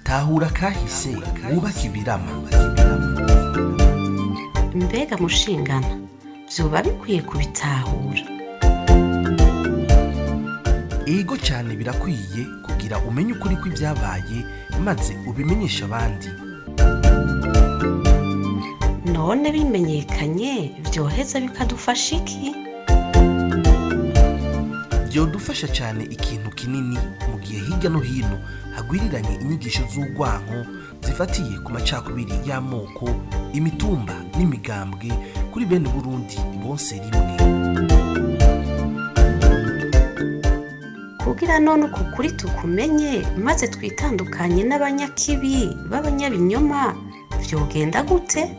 tahura kahise wubaka ibirama. Mbega mushingana vyoba bikwiye kubitahura. Ego cyane birakwiye kugira umenye ukuri kw'ibyabaye maze ubimenyesha abandi. None bimenyekanye vyoheza bikadufasha iki? Byodufasha cyane ikintu kinini mu gihe hirya no hino hagwiriranye inyigisho z'urwanko zifatiye ku macakubiri y'amoko, imitumba n'imigambwe kuri bene Burundi bonse rimwe. Kugira none uko kuri tukumenye maze twitandukanye n'abanyakibi b'abanyabinyoma vyogenda gute?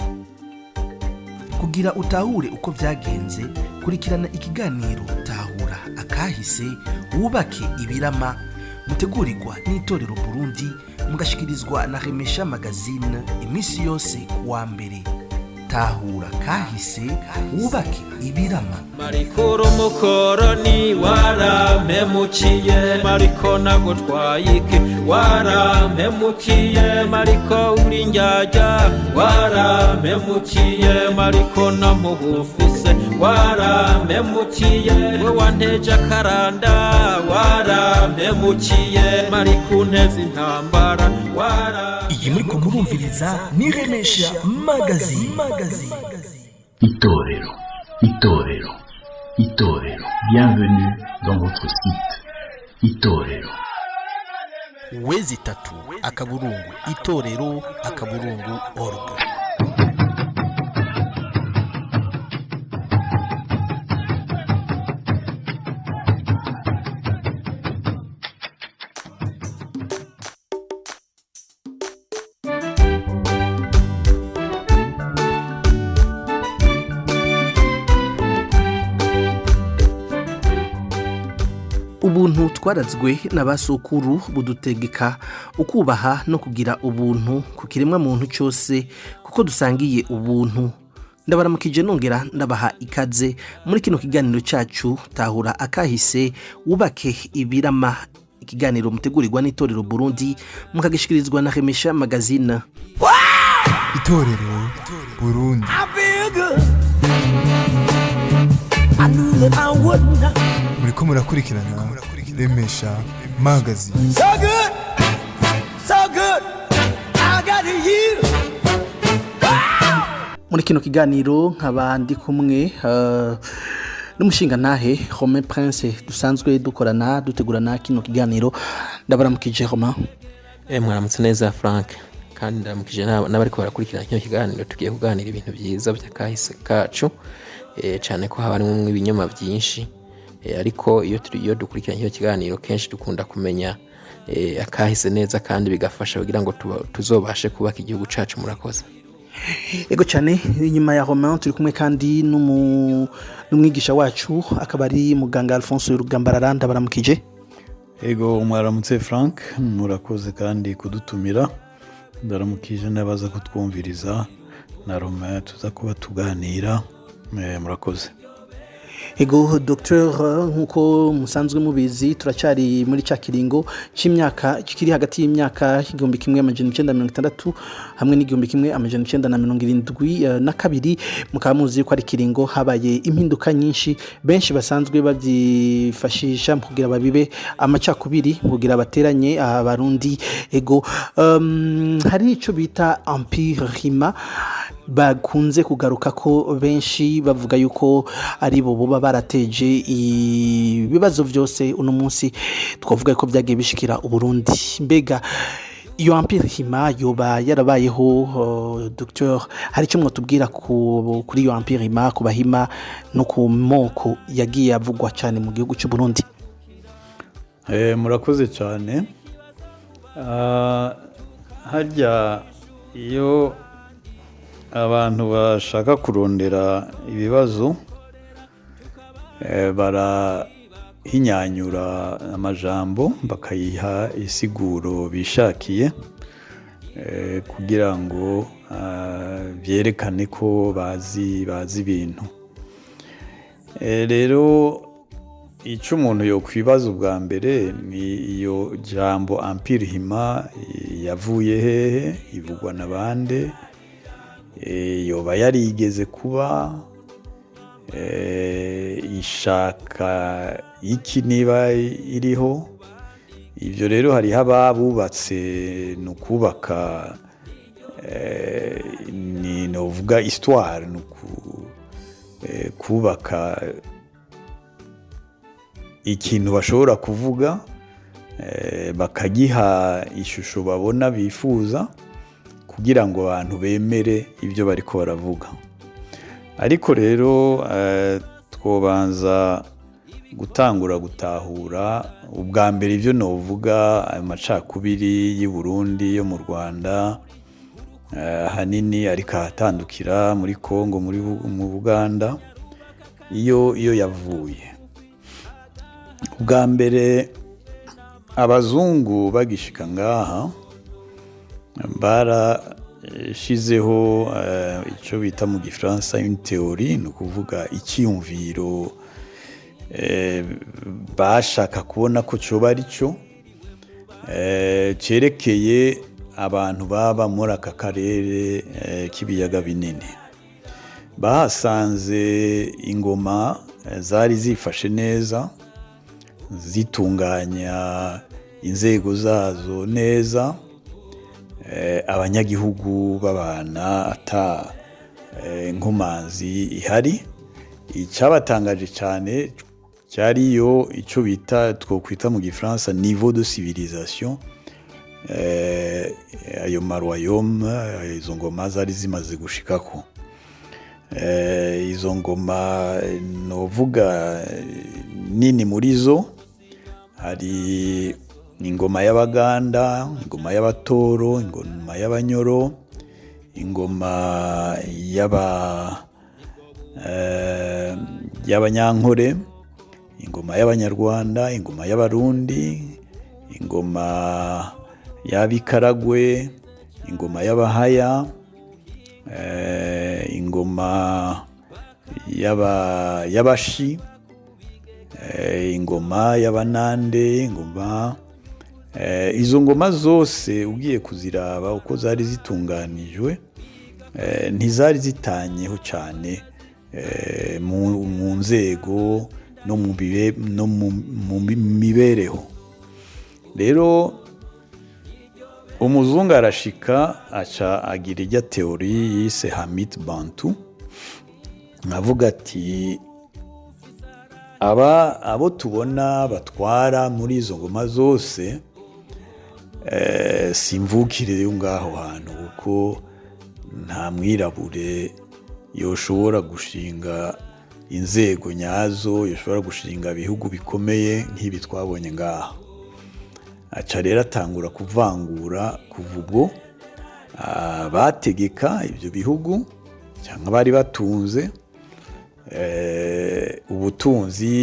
Kugira utahure uko byagenze, kurikirana ikiganiro tahura akahise wubake ibirama mutegurirwa n'itorero Burundi mugashikirizwa na Remesha Magazine imisi yose kuwa mbere. Tahura kahise wubake ibirama. Mariko mukoroni warampemukiye, Mariko nagutwayike warampemukiye, Mariko uri njyajya warampemukiye, Mariko namubufise warampemukiye, we wanteje akaranda warampemukiye, Mariko unteze intambara Iyi muriko murumviriza ni Remesha Magazine. Itorero. Bienvenue dans votre site. Itorero. Wezi tatu akaburungu itorero akaburungu org. Ubuntu twarazwe n'abasokuru budutegeka ukubaha no kugira ubuntu ku kiremwa muntu cyose kuko dusangiye ubuntu. Ndabaramukije nongera ndabaha ikaze muri kino kiganiro cyacu tahura akahise wubake ibirama, ikiganiro mutegurirwa n'itorero Burundi mukagishikirizwa na Remesha Magazine. Itorero Burundi. Muriko murakurikirana Remesha Magazine. So good, I got you. Muri kino kiganiro nkaba ndi kumwe n'umushinga ntahe Romain Prince dusanzwe dukorana dutegurana kino kiganiro. Ndabaramukije Romain. Mwaramutse neza Frank, kandi ndaramukije n'abariko barakurikirana kino kiganiro. Tugiye kuganira ibintu byiza by'akahise kacu, cyane ko haba harimo ibinyoma byinshi, ariko iyo dukurikirana kino kiganiro kenshi dukunda kumenya akahise neza kandi bigafasha kugira ngo tuzobashe kubaka igihugu cacu. Murakoze. Ego cyane. Inyuma ya Romain turi kumwe kandi n'umwigisha wacu akaba ari muganga Alphonse Rugambarara. Ndabaramukije. Ego mwaramutse Frank, murakoze kandi kudutumira. Ndaramukije nabaza kutwumviriza na Romain tuza kuba tuganira. Murakoze. Ego Docteur, nkuko musanzwe mubizi turacyari muri cya kiringo cy'imyaka kiri hagati y'imyaka 1960 hamwe n'1972 mukaba muzi ko ari kiringo habaye impinduka nyinshi benshi basanzwe babyifashisha mu kugira babibe amacakubiri mu kugira bateranye abarundi. Ego hari ico bita Empire Hima bakunze kugaruka ko benshi bavuga yuko ari bo boba barateje ibibazo byose uno munsi twavuga ko byagiye bishikira uburundi. Mbega iyo Empire Hima yoba yarabayeho Docteur, hari cyo mwotubwira kuri iyo Empire Hima, ku bahima no ku moko yagiye avugwa cyane mu gihugu cy'u Burundi? Murakoze cyane. Harya iyo abantu bashaka kurondera ibibazo barahinyanyura amajambo bakayiha isiguro bishakiye kugira ngo byerekane ko bazi ibintu. Rero icyo umuntu yokwibaza ubwa mbere ni iyo jambo ampirihima yavuye hehe, ivugwa na bande, yoba yarigeze kuba, ishaka iki niba iriho. Ibyo rero hariho ababubatse ni ukubaka ni novuga histoire, ni kubaka ikintu bashobora kuvuga, bakagiha ishusho babona bifuza kugira ngo abantu bemere ibyo bariko baravuga. Ariko rero twobanza gutangura gutahura ubwa mbere ibyo novuga amacakubiri y'u Burundi yo mu Rwanda, hanini ariko ahatandukira muri Kongo, mu Buganda, iyo yavuye. Ubwa mbere abazungu bagishika ngaha barashizeho icyo bita mu Gifaransa une théorie, ni ukuvuga icyiyumviro bashaka kubona ko cyoba ari cyo cyerekeye abantu baba muri aka karere k'ibiyaga binini. Bahasanze ingoma zari zifashe neza, zitunganya inzego zazo neza, abanyagihugu babana ata nkomanzi ihari. Icyabatangaje cyane cyariyo icyo bita twokwita mu Gifaransa niveau de civilisation. Ayo maroyaume, izo ngoma zari zimaze gushikako. Izo ngoma novuga nini muri zo hari ingoma y'Abaganda, ingoma y'Abatoro, ingoma y'Abanyoro, ingoma y'Abanyankore, ingoma y'Abanyarwanda, ingoma y'Abarundi, ingoma y'Abikaragwe, ingoma y'Abahaya, ingoma y'Abashi, ingoma y'Abanande, ingoma izo ngoma zose ugiye kuziraba uko zari zitunganijwe, ntizari zitanyeho cyane mu nzego no mu mibereho. Rero umuzungu arashika aca agira ijya teori yise Hamit Bantu, avuga ati abo tubona batwara muri izo ngoma zose simvukire yo ngaho hantu, kuko nta mwirabure yoshobora gushinga inzego nyazo, yoshobora gushinga ibihugu bikomeye nk'ibi twabonye ngaha. Aca rero atangura kuvangura kuva ubwo bategeka ibyo bihugu cyangwa bari batunze ubutunzi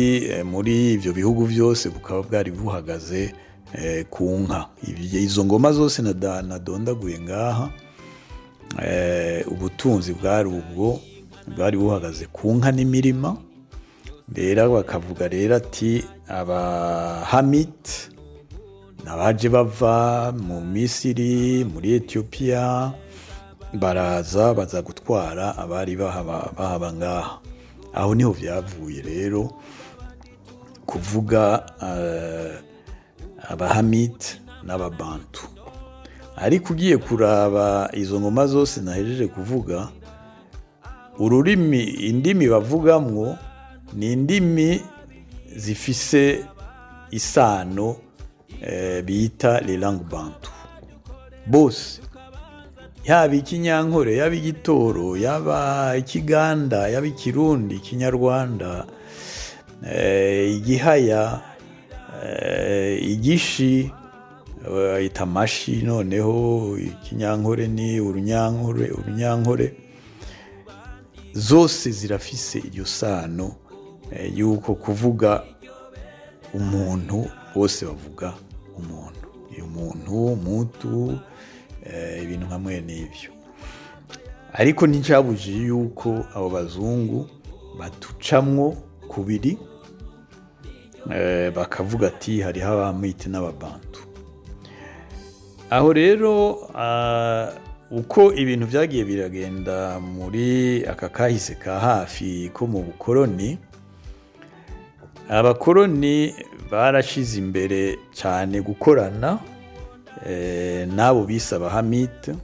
muri ibyo bihugu byose bukaba bwari buhagaze ku nka. Izo ngoma zose nadondaguye ngaha, ubutunzi bwari ubwo, bwari buhagaze ku nka n'imirima. Rero bakavuga rero ati Abahamit nabaje bava mu Misiri, muri Ethiopia, baraza baza gutwara abari bahaba ngaha. Aho niho byavuye rero kuvuga Abahamit n'Ababantu. Ariko ugiye kuraba izo ngoma zose nahejeje kuvuga, ururimi, indimi bavugamwo ni indimi zifise isano bita les langues bantu. Bose, yaba Ikinyankore, yaba Igitoro, yaba Ikiganda, yaba Ikirundi, Ikinyarwanda, Igihaya, Igishi, Itamashi, noneho Ikinyankore ni Urunyankore, zose zirafise iryo sano yuko kuvuga umuntu, bose bavuga umuntu, umuntu, ibintu nka mwene ibyo. Ariko nticyabujije yuko abo bazungu batucamwo kubiri, bakavuga ati hariho abamite n'ababantu. Aho rero uko ibintu byagiye biragenda muri aka kahise ka hafi ko mu bukoroni, abakoroni barashize imbere cyane gukorana n'abo bise abahamite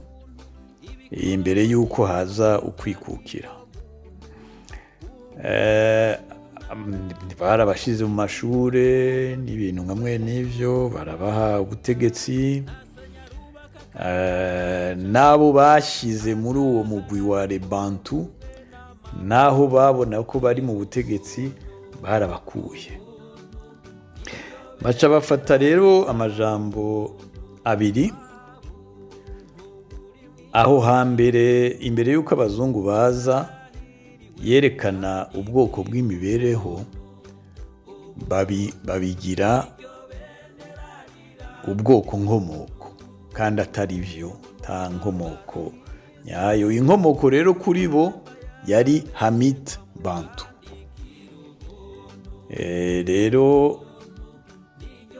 imbere y'uko haza ukwikukira. Barabashize mu mashure n'ibintu nkamwe n'ivyo, barabaha ubutegetsi, n'abo bashize muri uwo mugwi wa Rebantu naho babona ko bari mu butegetsi barabakuye. Baca bafata rero amajambo abiri aho hambere, imbere y'uko abazungu baza, yerekana ubwoko bw'imibereho, babigira ubwoko nkomoko kandi atari byo, ta nkomoko nyayo. Inkomoko rero kuri bo yari Hamite Bantu. Rero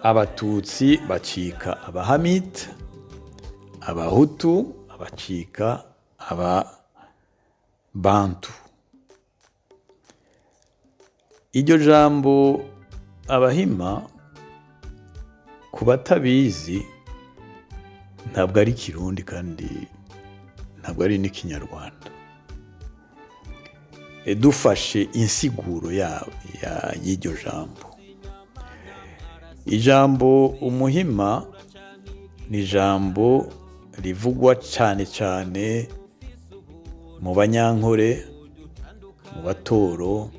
abatutsi bacika abahamite, abahutu bacika ababantu. Iryo jambo abahima ku batabizi ntabwo ari Kirundi kandi ntabwo ari n'ikinyarwanda. Dufashe insiguro y'iryo jambo, ijambo umuhima ni ijambo rivugwa cyane cyane mu Banyankore, mu Batoro,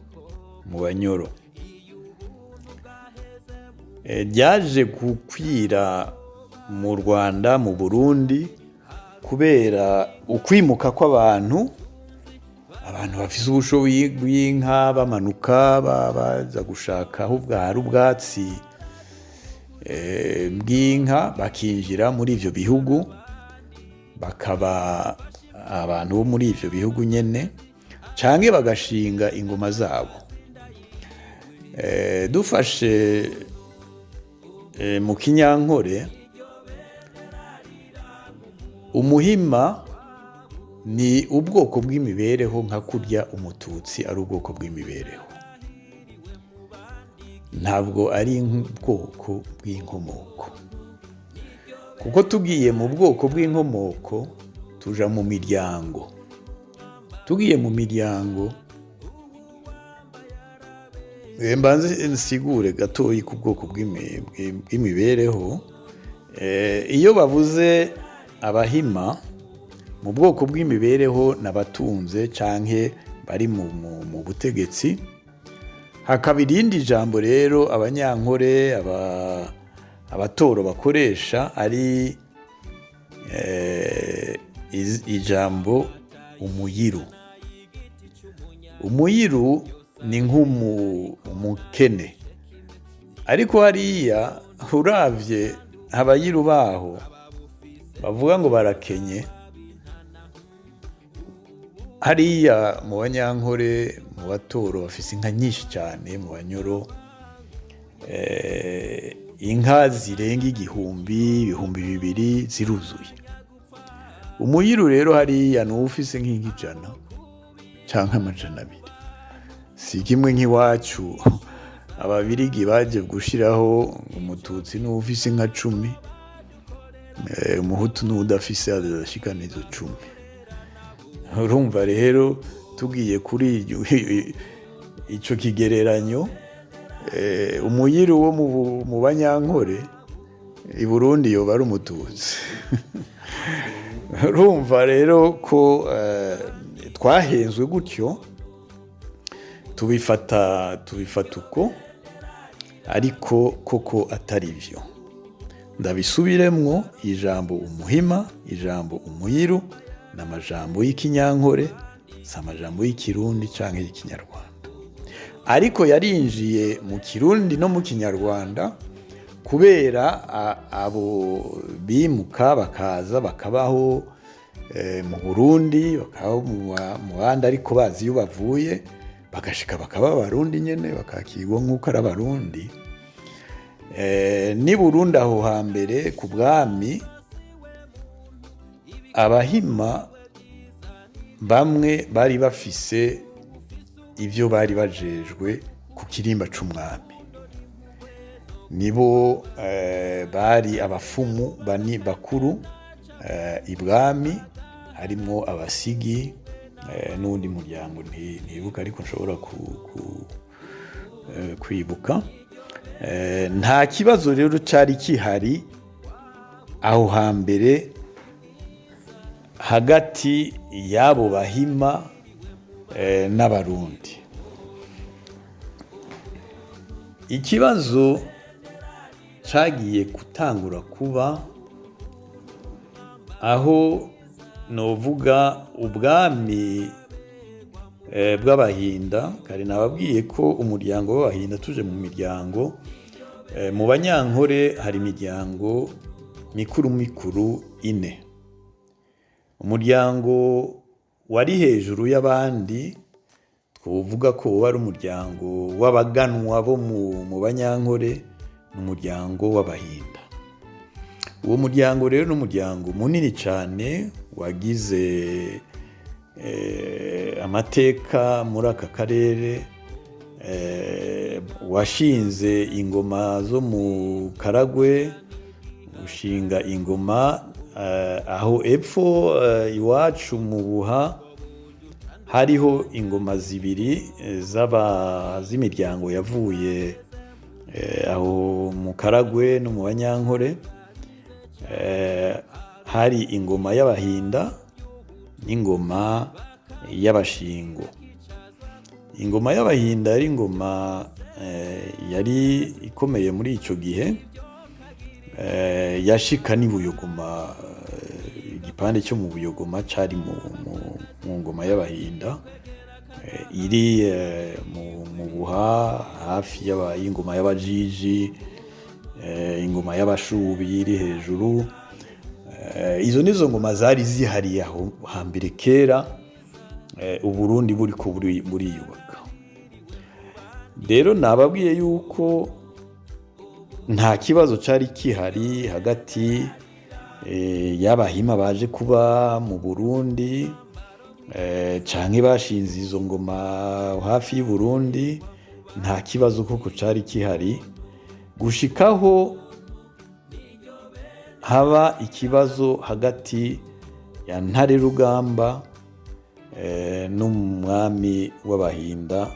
mu Banyoro. Ryaje gukwira mu Rwanda, mu Burundi, kubera ukwimuka kw'abantu, abantu bafise ubushobozi bw'inka bamanuka baza gushaka aho bwari ubwatsi bw'inka, bakinjira muri ivyo bihugu, bakaba abantu bo muri ivyo bihugu nyene, canke bagashinga ingoma zabo. Dufashe mu Kinyankore, umuhima ni ubwoko bw'imibereho nka kurya umututsi ari ubwoko bw'imibereho, ntabwo ari ubwoko bw'inkomoko. Kuko tugiye mu bwoko bw'inkomoko tuja mu miryango. Tugiye mu miryango, mbanze nsigure gatoyi ku bwoko bw'imibereho. Iyo bavuze abahima mu bwoko bw'imibereho n'abatunze canke bari mu butegetsi, hakaba irindi jambo rero Abanyankore, Abatoro bakoresha, ari ijambo umuyiru. Umuyiru ni nk'umukene, ariko hariya uravye abayiru baho bavuga ngo barakenye, hariya mu Banyankore, mu Batoro bafise inka nyinshi cyane, mu Banyoro inka zirenga ibihumbi 200 ziruzuye. Umuyiru rero hariya ni ufise nk'inka 100 canke 200. Si kimwe nk'iwacu ababirigi baje gushiraho umututsi n'ufise inka 10, umuhutu n'udafise adashikana izo 10. Urumva rero tugiye kuri ico kigereranyo, umuyiru wo mu Banyankore i Burundi yoba ari umututsi. Urumva rero ko twahenzwe gutyo, tubifata uko, ariko koko atari byo. Ndabisubiremwo, ijambo umuhima, ijambo umuyiru n'amajambo y'Ikinyankore, si amajambo y'Ikirundi canke y'Ikinyarwanda. Ariko yarinjiye mu Kirundi no mu Kinyarwanda kubera abo bimuka bakaza bakabaho mu Burundi, bakabaho mu bandi, ariko bazi iyo bavuye, bagashika bakaba abarundi nyene, bakakirwa nk'uko ari abarundi. ni Burundi aho hambere ku bwami abahima bamwe bari bafise ivyo bari bajejwe ku kirimba c'umwami, nibo bari abafumu bani bakuru ibwami, harimwo abasigi n'undi muryango ntibuka ariko nshobora kwibuka. Nta kibazo rero cari kihari aho hambere hagati y'abo bahima n'abarundi. Ikibazo cagiye gutangura kuba aho novuga ubwami bw'abahinda, kare nababwiye ko umuryango w'abahinda tuje mu miryango, mu banyankore hari imiryango mikuru 4. Umuryango wari hejuru y'abandi twovuga ko wari umuryango w'abaganwa bo mu banyankore, n'umuryango w'abahinda. Uwo muryango rero n'umuryango munini cyane wagize amateka muri aka karere, washinze ingoma zo mu Karagwe, ushinga ingoma aho epfo iwacu mu Buha hariho ingoma zibiri z'imiryango yavuye aho mu Karagwe no mu Banyankore. Hari ingoma y'abahinda n'ingoma y'abashingo. Ingoma y'abahinda yari ingoma yari ikomeye muri ico gihe, yashika ni Buyogoma, igipande cyo mu Buyogoma cari mu ngoma y'abahinda, iri mu Buha hafi y'ingoma y'abajiji, ingoma y'abashubi iri hejuru. Izo nizo ngoma zari zihariye aho hambere kera Uburundi buriko buriyubaka. Rero nababwiye yuko nta kibazo cari kihari hagati y'abahima baje kuba mu Burundi canke bashinze izo ngoma hafi y'u Burundi, nta kibazo koko cari kihari, gushikaho haba ikibazo hagati ya Ntare Rugamba n'umwami w'abahinda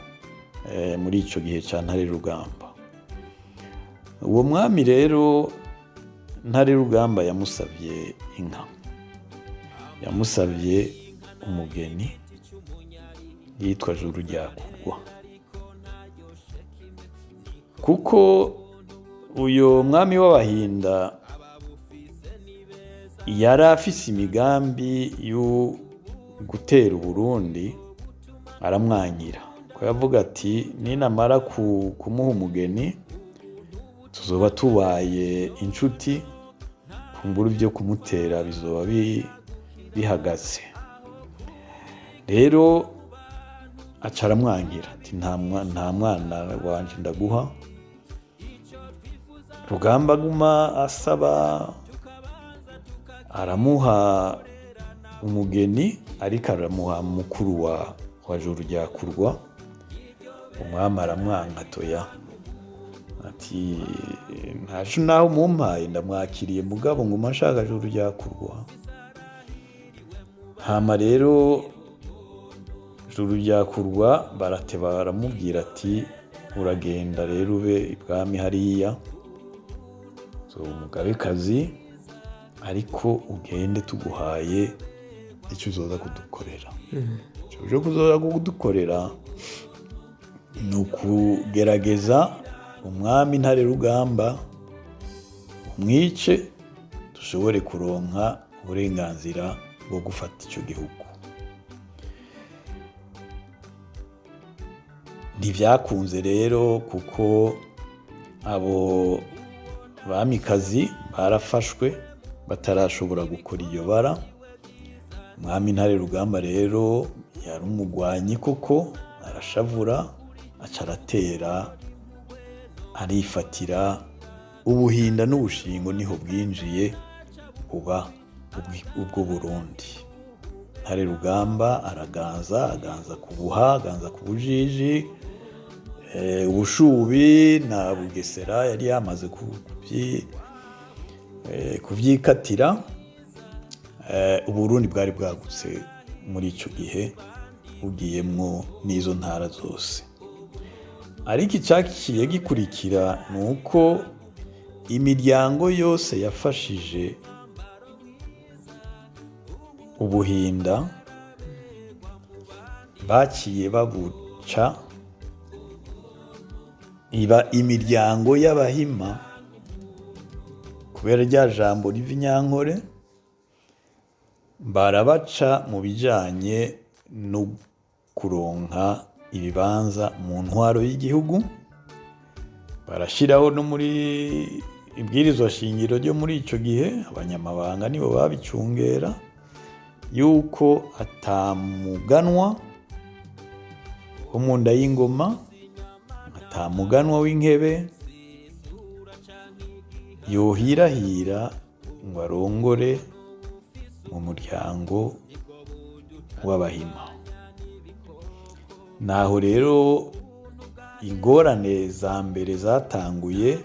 muri ico gihe ca Ntare Rugamba. Uwo mwami rero Ntare Rugamba yamusavye inka, yamusavye umugeni yitwa Juru Ryakurwa, kuko uyo mwami w'abahinda yari afise imigambi yo gutera Uburundi, aramwanyira ko yavuga ati ninamara kumuha umugeni tuzoba tubaye inshuti, kumbura ibyo kumutera bizoba bihagaze. Rero aca aramwangira ati nta mwana wanje ndaguha. Rugamba aguma asaba, aramuha umugeni ariko aramuha mukuru wa Juru Ryakurwa. Umwami aramwanka toya, ati ntacu naho mumpaye ndamwakiriye, mugabo nguma nshaka Juru Ryakurwa. Hama rero Juru Ryakurwa barateba baramubwira ati uragenda rero ube ibwami hariya, so umugabekazi, ariko ugende tuguhaye icyo uzoza kudukorera. Icyo kuzoza kudukorera ni ukugerageza umwami Ntare Rugamba umwice, dushobore kuronka uburenganzira bwo gufata icyo gihugu. Ntivyakunze rero kuko abo bamikazi barafashwe batarashobora gukora iyo bara. Umwami Ntare Rugamba rero yari umugwanyi koko, arashavura, aca aratera, arifatira ubuhinda n'ubushingo niho bwinjiye buba ubwo Burundi. Ntare Rugamba aganza ku Buha, aganza ku Bujiji, Ubushubi na Bugesera yari yamaze kuvyikatira. Uburundi bwari bwagutse muri ico gihe bugiyemwo n'izo ntara zose. Ariko icyaciye gikurikira ni uko imiryango yose yafashije Ubuhinda baciye babuca iba imiryango y'Abahima, kubera rya jambo riva Inyankore, barabaca mu bijanye no kuronka ibibanza mu ntwaro y'igihugu. Barashiraho no muri ibwirizwa shingiro ryo muri ico gihe, abanyamabanga nibo babicungera, yuko atamuganwa wo mu nda y'ingoma, atamuganwa w'inkebe yohirahira ngo arongore mu muryango w'Abahima. Naho rero ingorane za mbere zatanguye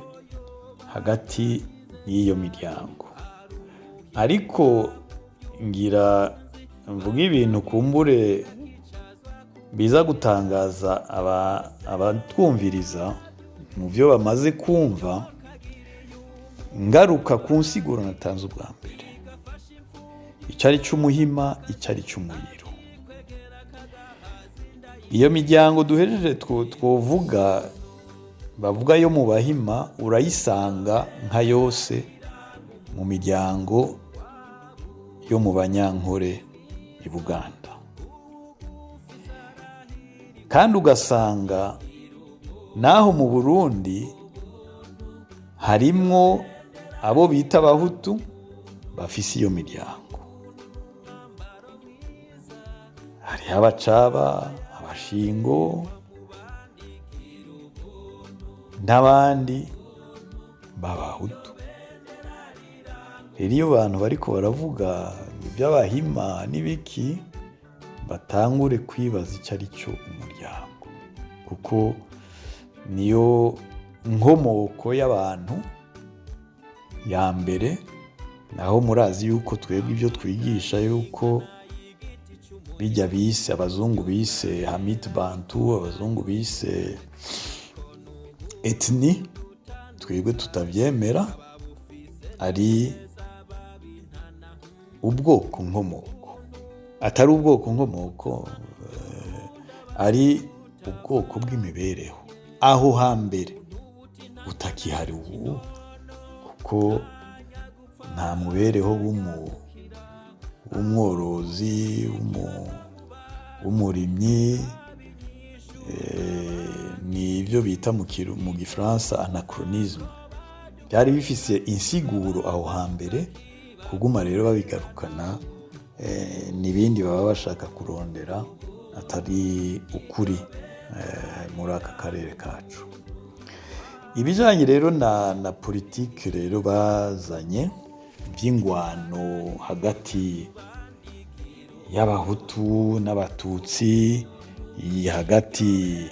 hagati y'iyo miryango. Ariko ngira mvuga ibintu kumbure biza gutangaza abatwumviriza mu byo bamaze kumva, ngaruka ku nsiguro natanze ubwa mbere, icari c'umuhima, icari c'umuyiro. Iyo miryango duhejeje twovuga, bavuga yo mu Bahima, urayisanga nka yose mu miryango yo mu Banyankore i Buganda, kandi ugasanga naho mu Burundi harimwo abo bita Abahutu bafise iyo miryango. Hariho Abacaba, Abashingo n'abandi b'Abahutu. Rero iyo abantu bariko baravuga iby'Abahima n'ibiki, batangure kwibaza icyo ari cyo umuryango, kuko niyo nkomoko y'abantu ya mbere. Naho murazi yuko twebwe ibyo twigisha yuko bijya bise, abazungu bise Hamit Bantu, abazungu bise ethnie, twebwe tutabyemera, ari ubwoko nkomoko, atari ubwoko nkomoko, ari ubwoko bw'imibereho aho hambere utakihari ubu, kuko nta mubereho w'umworozi, w'umurimyi, ni ibyo bita mu Gifaransa anachronisme. Byari bifise insiguro aho hambere, kuguma rero babigarukana n'ibindi baba bashaka kurondera atari ukuri muri aka karere kacu. Ibijanye rero na politike rero bazanye by'ingwano hagati y'Abahutu n'Abatutsi, hagati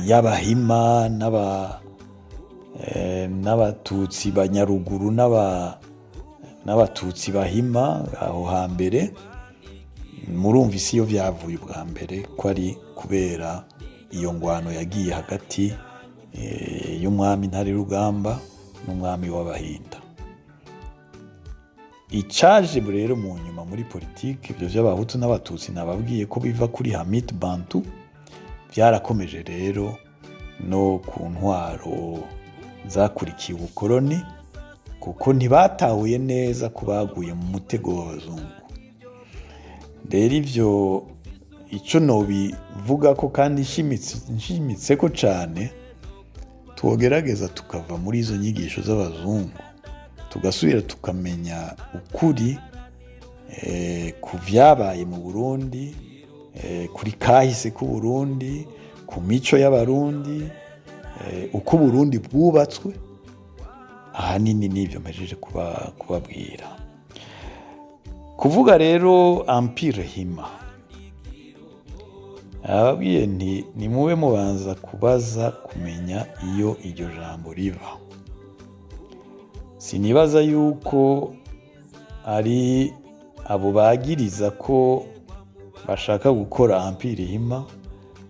y'Abahima n'Abatutsi Banyaruguru n'Abatutsi Bahima aho hambere, murumvise iyo byavuye ubwa mbere ko ari kubera iyo ngwano yagiye hagati y'umwami Ntare Rugamba n'umwami w'Abahinda. Icaje rero mu nyuma muri politiki, ibyo by'Abahutu n'Abatutsi nababwiye ko biva kuri Hamit Bantu, byarakomeje rero no ku ntwaro zakurikiye ubukoroni, kuko ntibatahuye neza ko baguye mu mutego w'abazungu. Rero ivyo ico nobivuga ko kandi nshimitse ko cane, twogerageza tukava muri izo nyigisho z'abazungu, tugasubira tukamenya ukuri ku vyabaye mu Burundi, kuri kahise ku Burundi, ku mico y'Abarundi, uko Burundi bwubatswe, ahanini nibyo mpejeje kubabwira. Kuvuga rero Empire Hima, ababwiye nti nimube mubanza kubaza kumenya iyo iryo jambo riva. Sinibaza yuko ari abo bagiriza ko bashaka gukora Empire Hima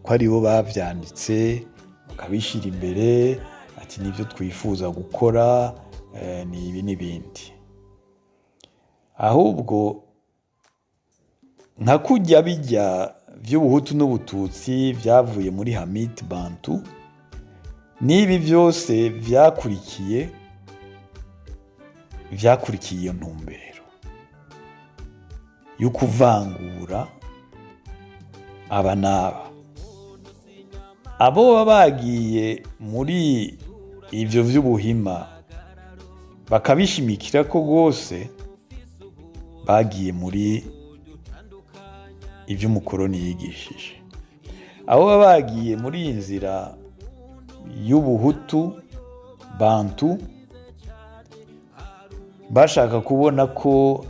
ko aribo bavyanditse bakabishira imbere ati nibyo twifuza gukora ni ibi n'ibindi. Ahubwo nka kujya bijya vy'ubuhutu n'ubututsi vyavuye muri Hamid Bantu, n'ibi byose vyakurikiye iyo ntumbero yo kuvangura aba n'aba. Abo bagiye muri ivyo vy'ubuhima bakabishimikira ko rwose bagiye muri ivy'umukoroni yigishije. Abo bagiye muri iyi nzira y'ubuhutu Bantu bashaka kubona ko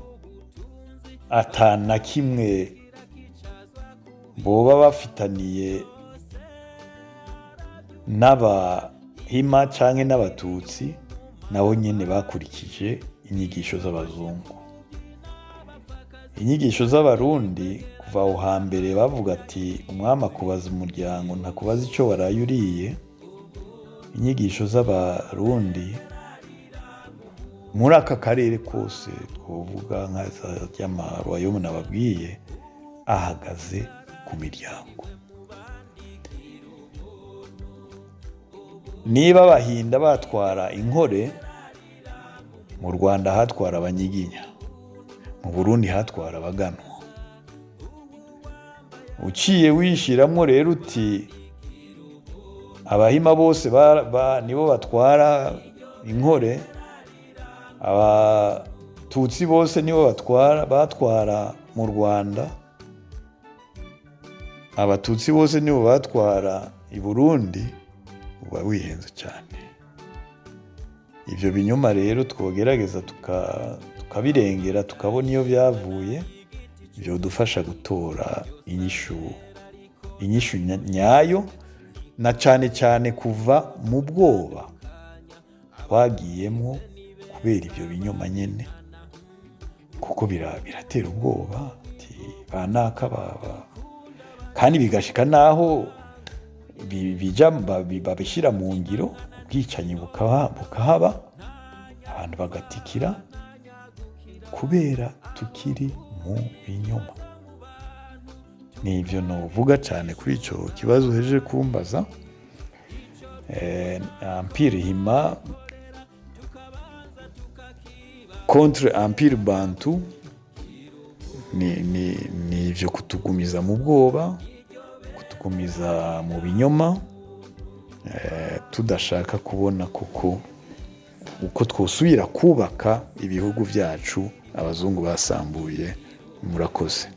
atana kimwe boba bafitaniye n'abahima canke n'abatutsi, nabo nyene bakurikije inyigisho z'abazungu. Inyigisho z'abarundi kuva aho hambere bavuga ati umwami akubaza umuryango ntakubaza ico waraye uriye. Inyigisho z'abarundi muri aka karere kose twovuga nka ry'amaroyaume nababwiye ahagaze ku miryango. Niba abahinda batwara inkore, mu Rwanda hatwara abanyiginya, mu Burundi hatwara abaganwa. Uciye wishiramwo rero uti abahima bose nibo batwara inkore, abatutsi bose nibo batwara mu Rwanda, abatutsi bose nibo batwara i Burundi, uba wihenze cyane. Ivyo binyoma rero twogerageza tukabirengera tukabona iyo byavuye, ivyo dufasha gutora inyishu nyayo, na cane cyane kuva mu bwoba twagiyemwo kubera ivyo binyoma nyene, kuko biratera ubwoba ati banaka baba, kandi bigashika naho babishyira mu ngiro, ubwicanyi bukahaba, abantu bagatikira kubera tukiri mu binyoma. Ni ivyo novuga cyane kuri ico kibazo uhejeje kumbaza. Empire Hima contre Empire Bantu ni ivyo kutugumiza mu bwoba, kutugumiza mu binyoma, tudashaka kubona kuko uko twosubira kubaka ibihugu vyacu abazungu basambuye. Murakoze.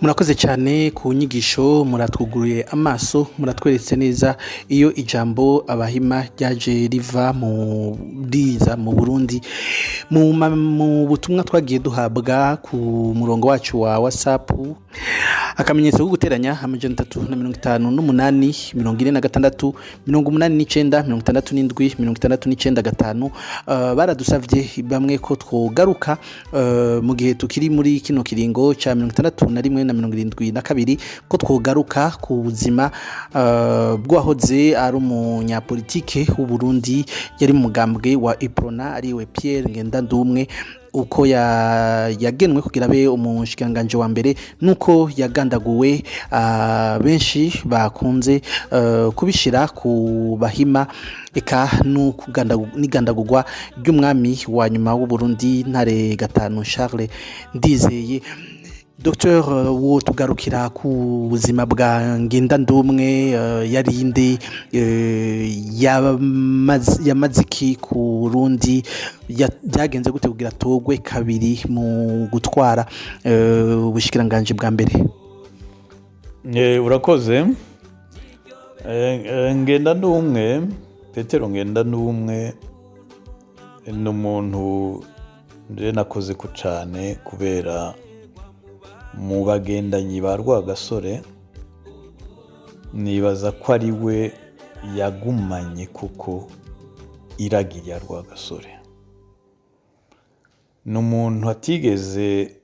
Murakoze cyane ku nyigisho, muratwuguruye amaso, muratweretse neza iyo ijambo abahima ryaje riva mu Burundi. Mu butumwa twagiye duhabwa ku murongo wacu wa WhatsApp, akamenyetso ko guteranya 358 46 89 67 baradusavye bamwe ko twogaruka mu gihe tukiri muri kino kiringo ca 61 na 72 ko twogaruka ku buzima bw'ahoze ari umunyapolitike w'u Burundi yari mu mugambwe wa Iprona ariwe Pierre Ngendandumwe, uko yagenwe kugira abe umushikiranganje wa mbere, nuko yagandaguwe. Benshi bakunze kubishira ku bahima, eka n'igandagurwa ry'umwami wa nyuma w'u Burundi Ntare Gatanu Charles Ndizeye. Dr. wo tugarukira ku buzima bwa Ngendandumwe, yarinde yamaziki ku Burundi, byagenze gute kugira togwe kabiri mu gutwara ubushikiranganje bwa mbere? Urakoze. Ngendandumwe, Petero Ngendandumwe ni umuntu rero nakoze ko cyane kubera mu bagendanyi ba Rwagasore nibaza ko ari we yagumanye kuko iragi rya Rwagasore. Ni umuntu atigeze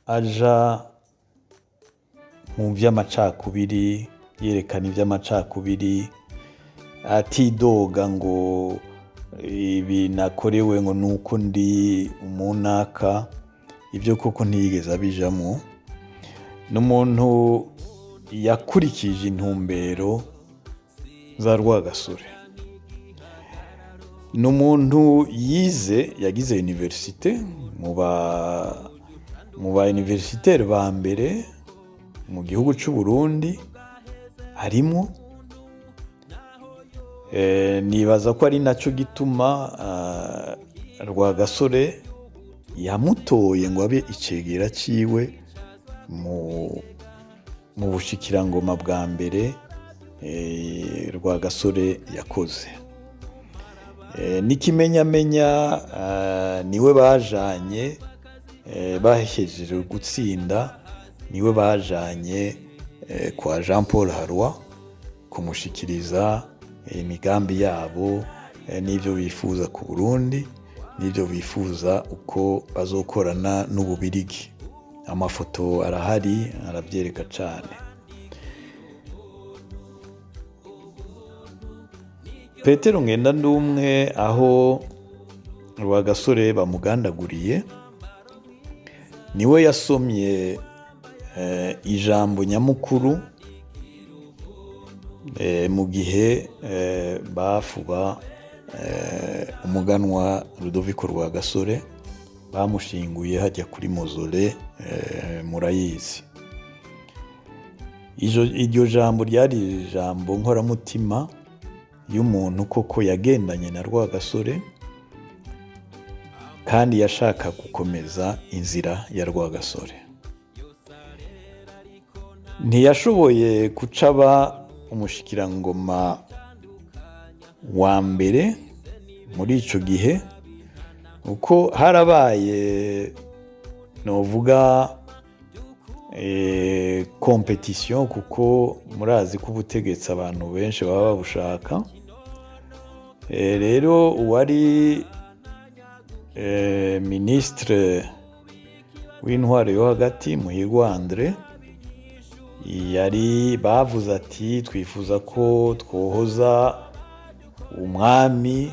aja mu by'amacakubiri, yerekana iby'amacakubiri, atidoga ngo ibi nakorewe ngo nuko ndi umunaka, ibyo koko ntiyigeze abijamo. Ni umuntu yakurikije intumbero za Rwagasore. Ni umuntu yagize universite mu ba universitaire ba mbere mu gihugu cy'u Burundi harimo. Nibaza ko ari nacyo gituma Rwagasore yamutoye ngo abe icegera ciwe mu bushikirangoma bwa mbere Rwagasore yakoze. N'ikimenyamenya niwe bajanye bahejeje gutsinda, niwe bajanye kwa Jean Paul Harwa kumushikiriza imigambi yabo n'ibyo bifuza ku Burundi, n'ibyo bifuza uko bazokorana n'Ububirigi. Amafoto arahari arabyereka cyane. Petero Ngendandumwe aho Rwagasore bamugandaguriye niwe yasomye ijambo nyamukuru mu gihe bafuba umuganwa Rudoviko Rwagasore, bamushinguye hajya kuri mozole murayizi. Iryo jambo ryari ijambo nkoramutima y'umuntu koko yagendanye na Rwagasore kandi yashaka gukomeza inzira ya Rwagasore. Ntiyashoboye kucaba umushikirangoma wa mbere muri ico gihe, uko harabaye novuga competition, kuko murazi ko ubutegetsi abantu benshi baba babushaka. Rero uwari ministre w'intwaro yo hagati Muhirwa Andre yari bavuze ati twifuza ko twohoza umwami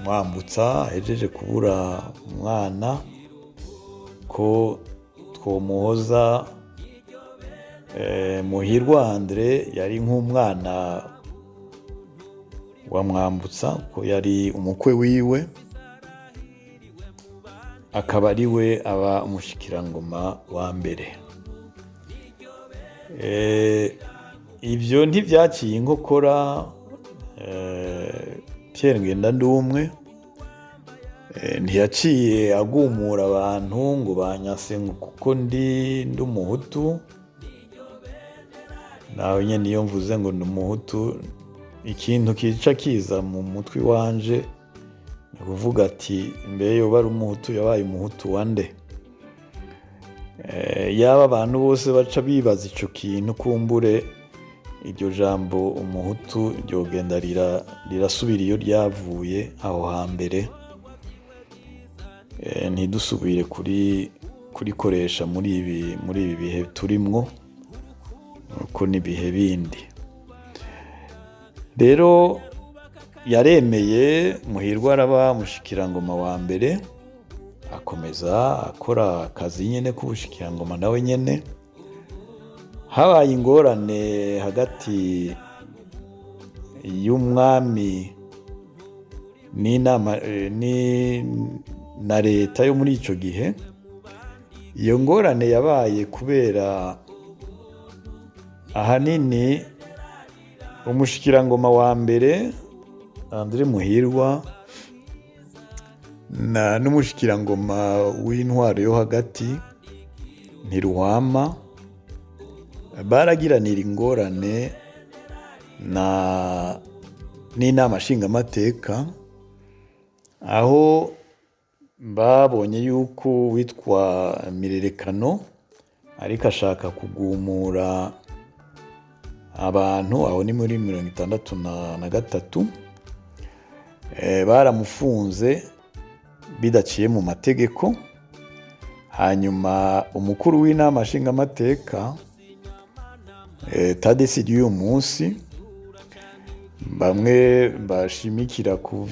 Mwambutsa ahejeje kubura umwana, ko twomuhoza Muhirwa Andre yari nk'umwana wa Mwambutsa, ko yari umukwe wiwe, akaba ari we aba umushikirangoma wa mbere. Ibyo ntibyaciye inkokora Pierre Ngendandumwe, ntiyaciye agumura abantu ngo banyase kuko ndi umuhutu. Nawe nyine iyo mvuze ngo ndi umuhutu, ikintu kica kiza mu mutwe wanje ni kuvuga ati mbe yoba ari umuhutu yabaye umuhutu wa nde? Yaba abantu bose baca bibaza ico kintu, kumbure iryo jambo umuhutu ryogenda rirasubira iyo ryavuye aho hambere, ntidusubire kurikoresha muri ibi bihe turimwo, uko n'ibihe bindi. Rero yaremeye Muhirwa araba mushikirangoma wa mbere, akomeza akora akazi nyene k'ubushikirangoma nawe nyene. Habaye ingorane hagati y'umwami n'inama na leta yo muri ico gihe. Iyo ngorane yabaye kubera ahanini umushikirangoma wa mbere Andre Muhirwa n'umushikirangoma w'intwaro yo hagati Ntiruhama baragiranira ingorane n'inama nshingamateka, aho babonye yuko witwa Mirerekano ariko ashaka kugumura abantu, aho ni muri 1963, baramufunze bidaciye mu mategeko. Hanyuma umukuru w'inama nshingamateka Tadesi ry'uyu munsi, bamwe bashimikira ku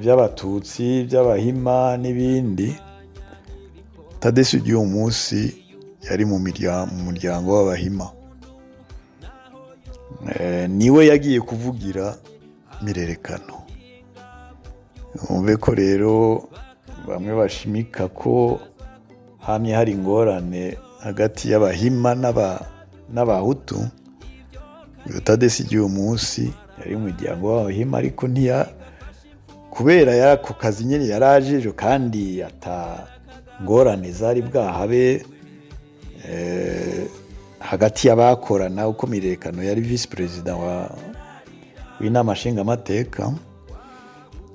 by'abatutsi, by'abahima n'ibindi, Tadesi ry'uyu munsi yari mu muryango w'abahima. Niwe yagiye kuvugira Mirerekano. Umve ko rero bamwe bashimika ko hamye hari ingorane hagati y'abahima n'abahutu. Uyu Tadesi ry'uyu munsi yari mu muryango w'abahima, ariko kubera yako kazi nyine yarajeje kandi ata ngorane zari bwahabe hagati y'abakorana, uko Mirerekano yari vice president w'inama nshingamateka,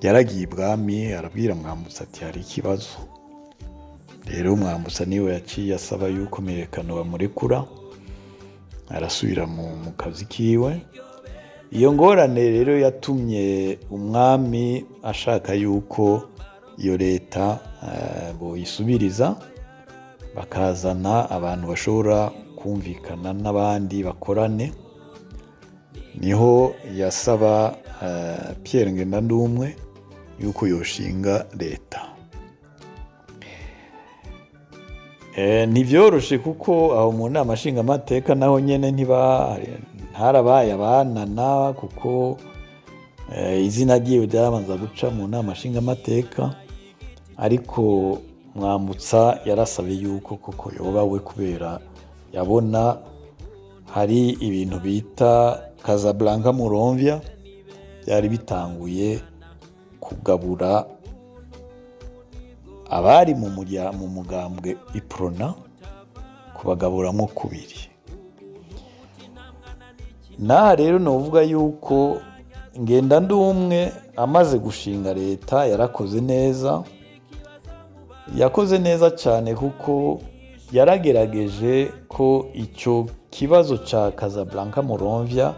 yaragiye ibwami arabwira Mwambutsa ati hari ikibazo. Rero Mwambutsa niwe yaciye asaba yuko Mirerekano bamurekura arasubira mu kazi kiwe. Iyo ngorane rero yatumye umwami ashaka yuko iyo leta boyisubiriza, bakazana abantu bashobora kumvikana n'abandi bakorane. Niho yasaba Pierre Ngendandumwe yuko yoshinga leta. Ntivyoroshe kuko aho mu nama nshingamateka naho nyene ntarabaye abanana, kuko izina ryiwe ryabanza guca mu nama nshingamateka, ariko Mwambutsa yarasabe yuko koko yoba we, kubera yabona hari ibintu bita Casablanca Muronvya byari bitanguye kugabura abari mu mugambwe Iprona, kubagaburamo kubiri. Naha rero novuga yuko Ngendandumwe amaze gushinga leta yarakoze neza, yakoze neza cyane, kuko yaragerageje ko icyo kibazo ca Casablanca Muronvya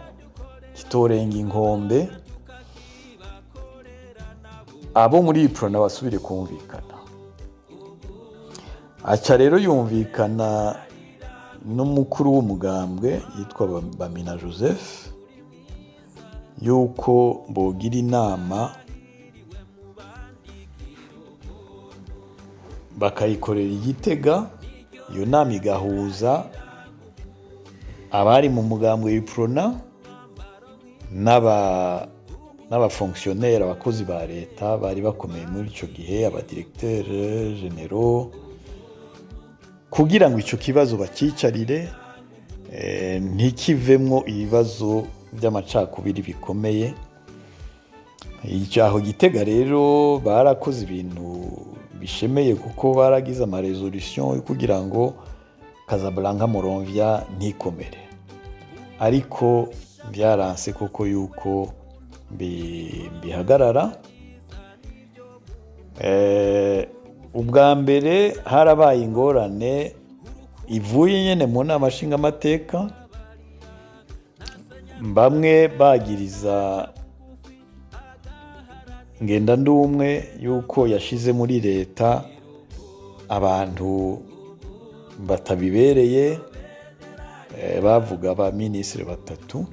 kitorenga inkombe, abo muri Iprona basubire kumvikana. Aca rero yumvikana n'umukuru w'umugambwe yitwa Bamina Joseph yuko bogira inama bakayikorera i Gitega. Iyo nama igahuza abari mu mugambwe w'Iprona n'abafonctionnaire, abakozi ba leta bari bakomeye muri icyo gihe, abadirecteur generaux, kugira ngo icyo kibazo bakicarire ntikivemwo ibibazo by'amacakubiri bikomeye. Aho Gitega rero barakoze ibintu bishemeye, kuko baragize amaresolution yo kugira ngo Casablanca Muronvya ntikomere, ariko byaranse koko yuko bihagarara. Ubwa mbere harabaye ingorane ivuye nyene mu nama nshingamateka, bamwe bagiriza Ngendandumwe yuko yashize muri leta abantu batabibereye, bavuga ba ministre batatu.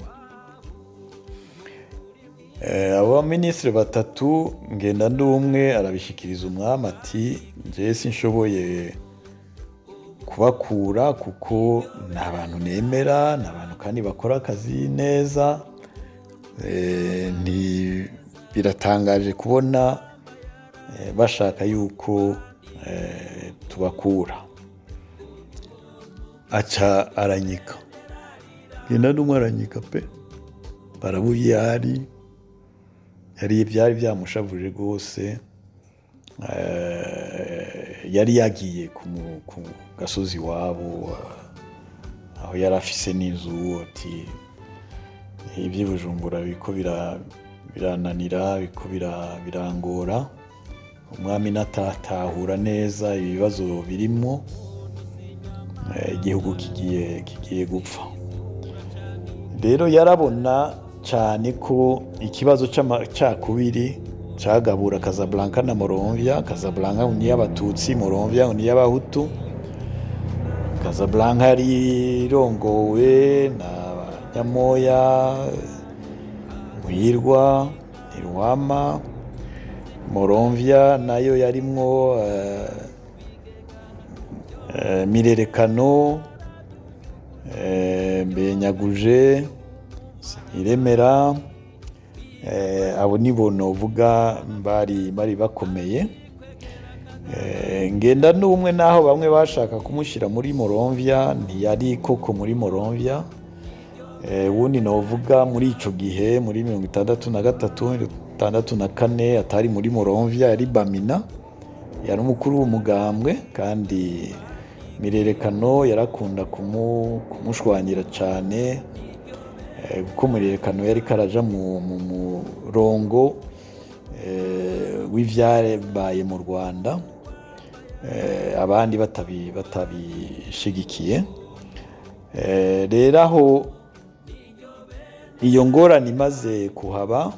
Abo ministre batatu Ngendandumwe arabishikiriza umwami ati nje sinshoboye kubakura, kuko ni abantu nemera, ni abantu kandi bakora akazi neza. Biratangaje kubona bashaka yuko tubakura. Aca aranyika, Ngendandumwe aranyika pe, barabuye yari byari byamushavuje rwose. Yari yagiye ku gasozi wabo, aho yari afise n'inzu, ati iby'i Bujumbura biriko birananira birangora umwami natatahura neza ibibazo birimo igihugu kigiye gupfa. Rero yarabona cyane ko ikibazo cy'amacakubiri cyagabura Casablanca na Monrovia. Casablanca ni y'abatutsi, Monrovia ni y'abahutu. Casablanca yari irongowe na Nyamoya, Muhirwa, Ntirwama. Monrovia nayo yarimwo Mirerekano, Mbenyaguje, Iremera. Abo nibo novuga bari bakomeye. Ngenda n'umwe naho bamwe bashaka kumushyira muri Monrovia ntiyari koko muri Monrovia. Wundi novuga muri ico gihe muri 63 64 atari muri Monrovia yari Bamina, yari umukuru w'umugambwe kandi Mirerekano yarakunda kumushwangira cyane kuko Mirerekano yari karaja mu murongo w'ivyabaye mu Rwanda, abandi batabishigikiye. Rero aho iyo ngorane imaze kuhaba,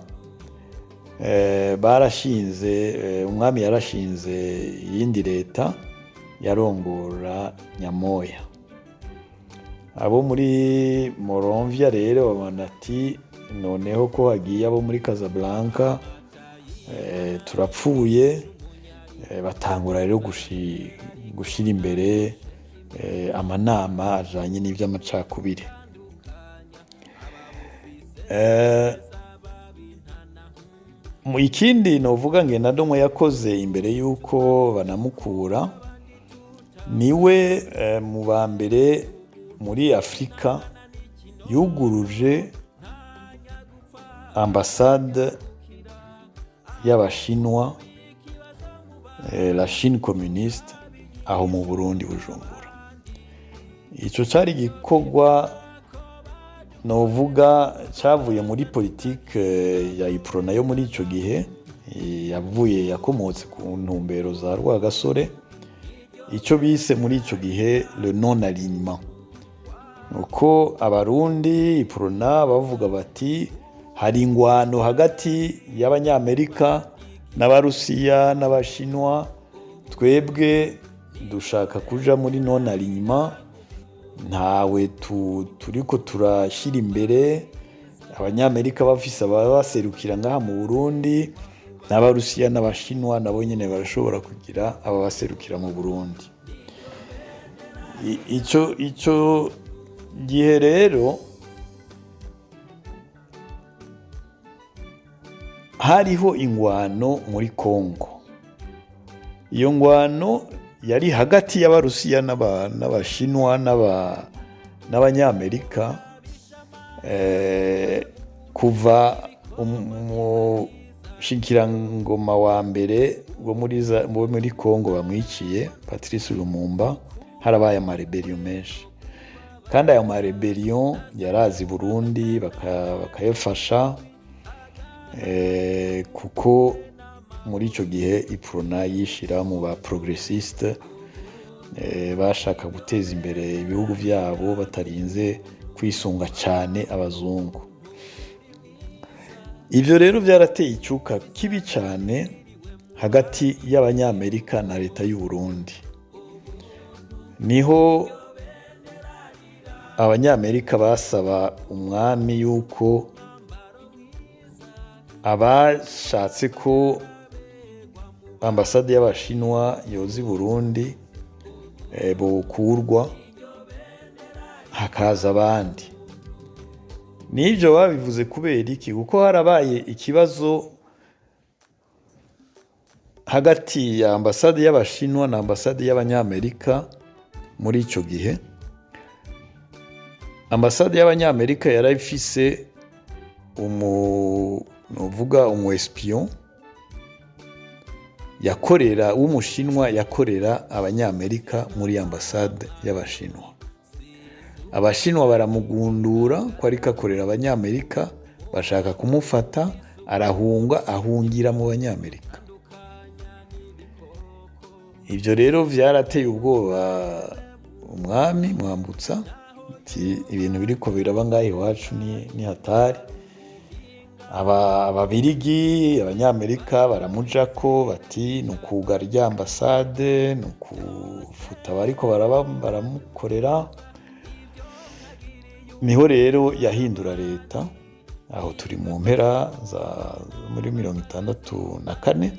barashinze umwami yarashinze iyindi leta yarongora Nyamoya. Abo muri Monrovia rero babona ati noneho ko hagiye abo muri Casablanca turapfuye. Batangura rero gushira imbere amanama ajanye n'ivy'amacakubiri. Mu ikindi novuga Ngenda Ndumwe yakoze imbere yuko banamukura, niwe mu ba mbere muri Afrika yuguruje ambasade y'Abashinwa, la Chine communiste, aho mu Burundi Bujumbura. Ico cari gikorwa novuga cyavuye muri politike ya Iprona yo muri ico gihe, yakomotse ku ntumbero za Rwagasore, icyo bise muri ico gihe le non alignement. Nuko abarundi Iprona bavuga bati hari ingwano hagati y'Abanyamerika n'Abarusiya n'Abashinwa, twebwe dushaka kuja muri non alignement, ntawe turiko turashira imbere. Abanyamerika bafise ababaserukira ngaha mu Burundi, n'Abarusiya n'Abashinwa nabo nyene barashobora kugira ababaserukira mu Burundi. Ico gihe rero hariho ingwano muri Kongo. Iyo ngwano yari hagati y'Abarusiya n'Abashinwa n'Abanyamerika, kuva umushikirangoma wa mbere wo muri Kongo bamwiciye Patrice Lumumba, harabaye amarebellion menshi, kandi ayo marebellion yarazi Burundi bakayafasha, kuko muri ico gihe Iprona yishira mu ba progressiste, bashaka guteza imbere ibihugu byabo batarinze kwisunga cyane abazungu. Ivyo rero byarateye icuka kibi cyane hagati y'Abanyamerika na leta y'u Burundi. Niho Abanyamerika basaba umwami yuko abashatse ko ambasade y'Abashinwa yoza i Burundi bokurwa hakaza abandi. Nivyo babivuze kubera iki? Kuko harabaye ikibazo hagati ya ambasade y'Abashinwa na ambasade y'Abanyamerika muri ico gihe. Ambasade y'Abanyamerika yarafise umu espion yakorera w'Umushinwa yakorera Abanyamerika muri ambasade y'Abashinwa. Abashinwa baramugundura ko ariko akorera Abanyamerika, bashaka kumufata ahungira mu banyamerika. Ibyo rero byarateye ubwoba umwami Mwambutsa, ibintu biriko biraba ngaho iwacu ni hatari. Ababirigi, abanyamerika baramujako bati ni ukugara rya ambasade, ni ukufuta bariko baramukorera. Niho rero yahindura leta, aho turi mu mpera za muri 1964,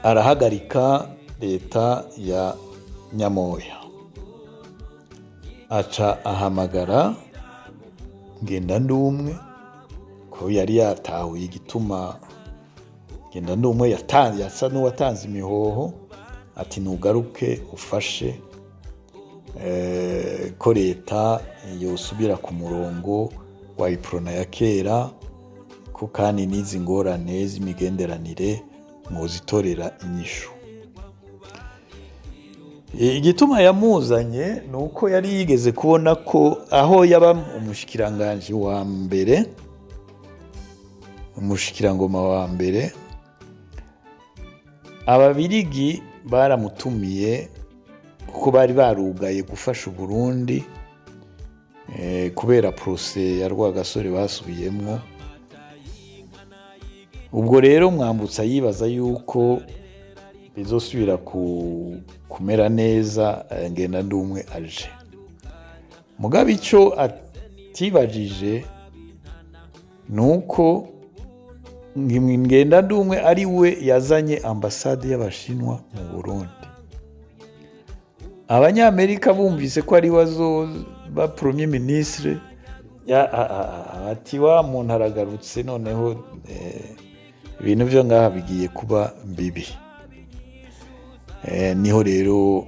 arahagarika leta ya Nyamoya, aca ahamagara Ngendandumwe, ko yari yatahuye igituma Ngendandumwe yasa n'uwatanze imihoho, ati nugaruke ufashe ko leta yosubira ku murongo wa iprona ya kera, ko kandi n'izi ngorane z'imigenderanire muzitorera inyishu. Igituma yamuzanye ni uko yari yigeze kubona ko aho yaba umushikiranganji wa mbere, umushikirangoma wa mbere, ababirigi baramutumiye kuko bari barugaye gufasha Burundi kubera procès ya Rwagasore basubiyemwo. Ubwo rero Mwambutsa yibaza yuko bizosubira kumera neza Ngendandumwe aje. Mugabe ico atibajije nuko Ngendandumwe ari we yazanye ambasade y'Abashinwa mu Burundi. Abanyamerika bumvise ko ari wazoba premier ministre, ati wa muntu aragarutse, noneho ibintu byo ngaha bigiye kuba mbibi. Niho rero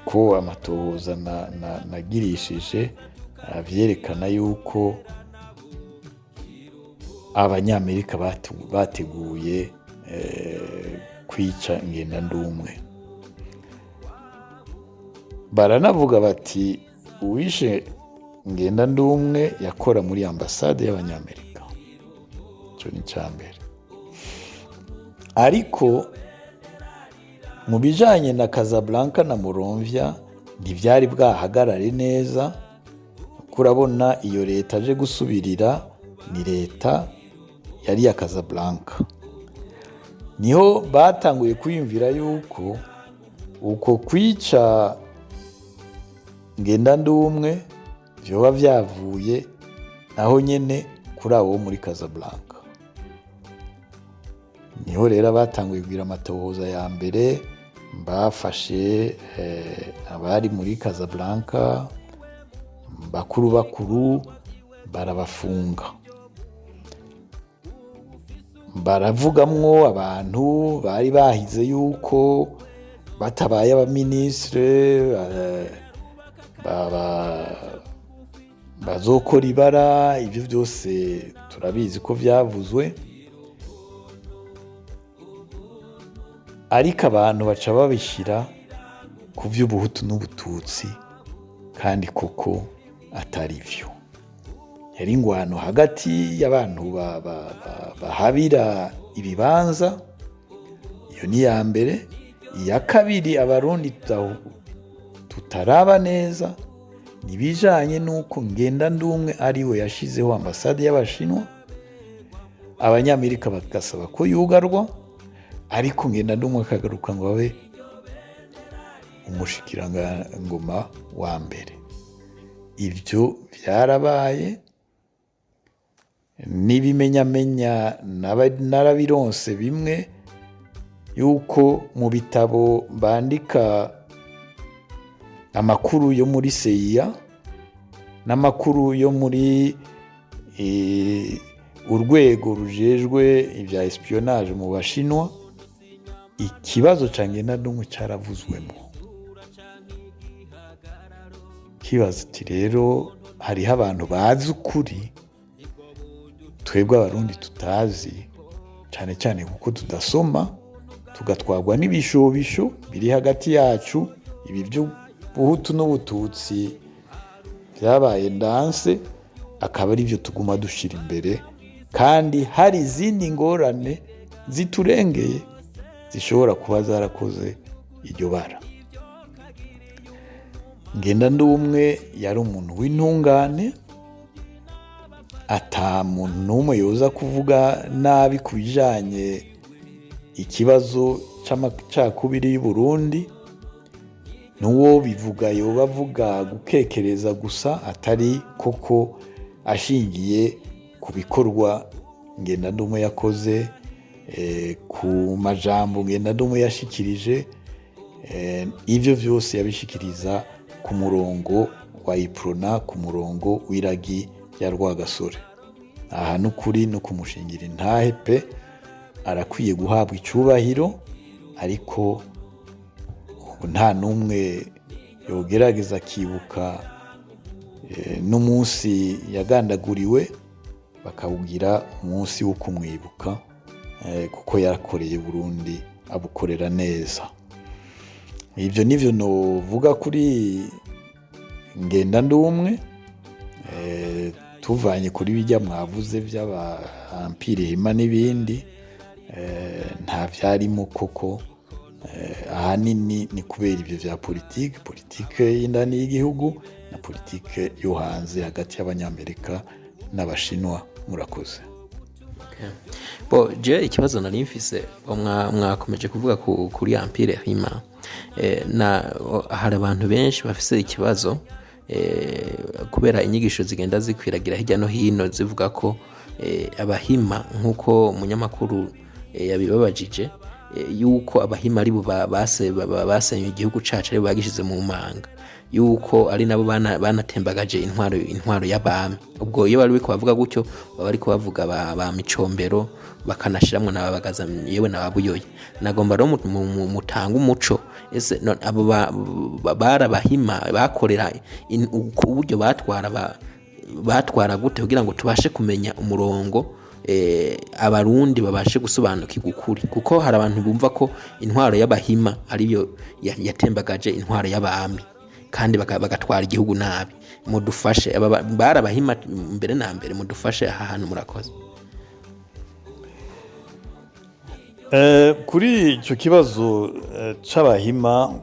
ko amatohoza nagirishije avyerekana yuko abanyamerika bateguye kwica Ngendandumwe. Baranavuga bati uwishe Ngendandumwe yakora muri ambasade y'Abanyamerika. Ico ni cambere. Ariko mu bijanye na Casablanca na Moronvia ntivyari bwahagarare neza, kurabona iyo leta aje gusubirira ni leta yari ya Casablanca. Niho batanguye kwiyumvira yuko uko kwica Ngendandumwe vyoba vyavuye aho nyene kuri abo muri Casablanca. Niho rero batanguye kugira amatohoza ya mbere, bafashe abari muri Casablanca bakuru barabafunga. Baravugamwo abantu bari bahize yuko batabaye abaministre bazokora ibara. Ibyo byose turabizi ko vyavuzwe, ariko abantu baca babishira ku vy'ubuhutu n'ubututsi, kandi koko atari vyo. Yari ingwano hagati y'abantu bahabira ibibanza. Iyo ni ya mbere. Iya kabiri, abarundi tutaraba neza nibijanye nuko Ngendandumwe ari we yashizeho ambasade y'Abashinwa. Abanyamerika bagasaba ko yugarwa, ariko Ngendandumwe akagaruka ngo abe umushikirangoma wa mbere. Ivyo vyarabaye, n'ibimenyamenya narabironse bimwe, yuko mu bitabo bandika amakuru yo muri CIA n'amakuru yo muri urwego rujejwe ibya espionage mu Bashinwa, ikibazo ca Ngendandumwe caravuzwemo. Kibazo ati rero hariho abantu bazi ukuri twebwe abarundi tutazi, cyane cyane kuko tudasoma, tugatwagwa n'ibishobisho biri hagati yacu. Ibi by'ubuhutu n'ubututsi byabaye ndanse, akaba ari byo tuguma dushira imbere, kandi hari izindi ngorane ziturengeye zishobora kuba zarakoze iryo bara. Ngendandumwe yari umuntu w'intungane, ata muntu n'umwe yoza kuvuga nabi ku bijanye ikibazo c'amacakubiri y'u Burundi. N'uwo bivuga yoba avuga gukekereza gusa, atari koko ashingiye ku bikorwa Ngendandumwe yakoze, ku majambo Ngendandumwe yashikirije. Ivyo vyose yabishikiriza ku murongo wa Iprona, ku murongo w'iragi rya Rwagasore. Aha n'ukuri no kumushingira intahe pe, arakwiye guhabwa icubahiro, ariko nta n'umwe yogerageza akibuka n'umunsi yagandaguriwe bakawugira umunsi wo kumwibuka, kuko yarakoreye Burundi abukorera neza. Ivyo nivyo novuga kuri Ngendandumwe. Tuvanye kuri bijya mwavuze by'aba Empire Hima n'ibindi, nta vyarimo koko. Ahanini ni kubera ibyo vya politike y'indani y'igihugu na politike yo hanze hagati y'Abanyamerika n'Abashinwa. Murakoze. Je ikibazo nari mfise mwakomeje kuvuga kuri Empire Hima, hari abantu benshi bafise ikibazo kubera inyigisho zigenda zikwiragira hirya no hino zivuga ko Abahima, nk'uko umunyamakuru yabibabajije, yuko Abahima ari bo basenye igihugu cacu, ari bo bagishize mu manga, yuko ari nabo banatembagaje intwaro y'abami. Ubwo iyo bari bavuga gutyo baba ariko bavuga ba Micombero, bakanashiramwo n'ababagaza yewe n'ababuyoye. Nagomba rero mutanga umuco, ese abo bara Bahima bakorera uburyo batwara gute kugira ngo tubashe kumenya umurongo, Abarundi babashe gusobanukirwa ukuri, kuko hari abantu bumva ko intwaro y'Abahima ariyo yatembagaje intwaro y'abami kandi bagatwara igihugu nabi. Mudufashe bara Bahima mbere na mbere, mudufashe aha hantu. Murakoze. Kuri icyo kibazo c'Abahima,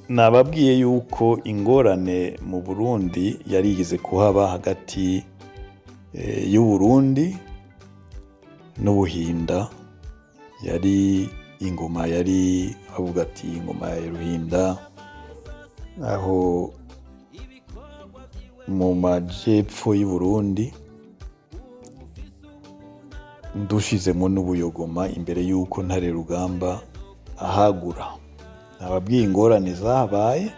nababwiye yuko ingorane mu Burundi yarigeze kuhaba hagati y'u Burundi n'Ubuhinda. Yari ingoma, yari bavuga ati ingoma ya Ruhinda, aho mu majepfo y'u Burundi, ndushizemo n'Ubuyogoma imbere y'uko Ntare Rugamba ahagura. Nababwiye ingorane zahabaye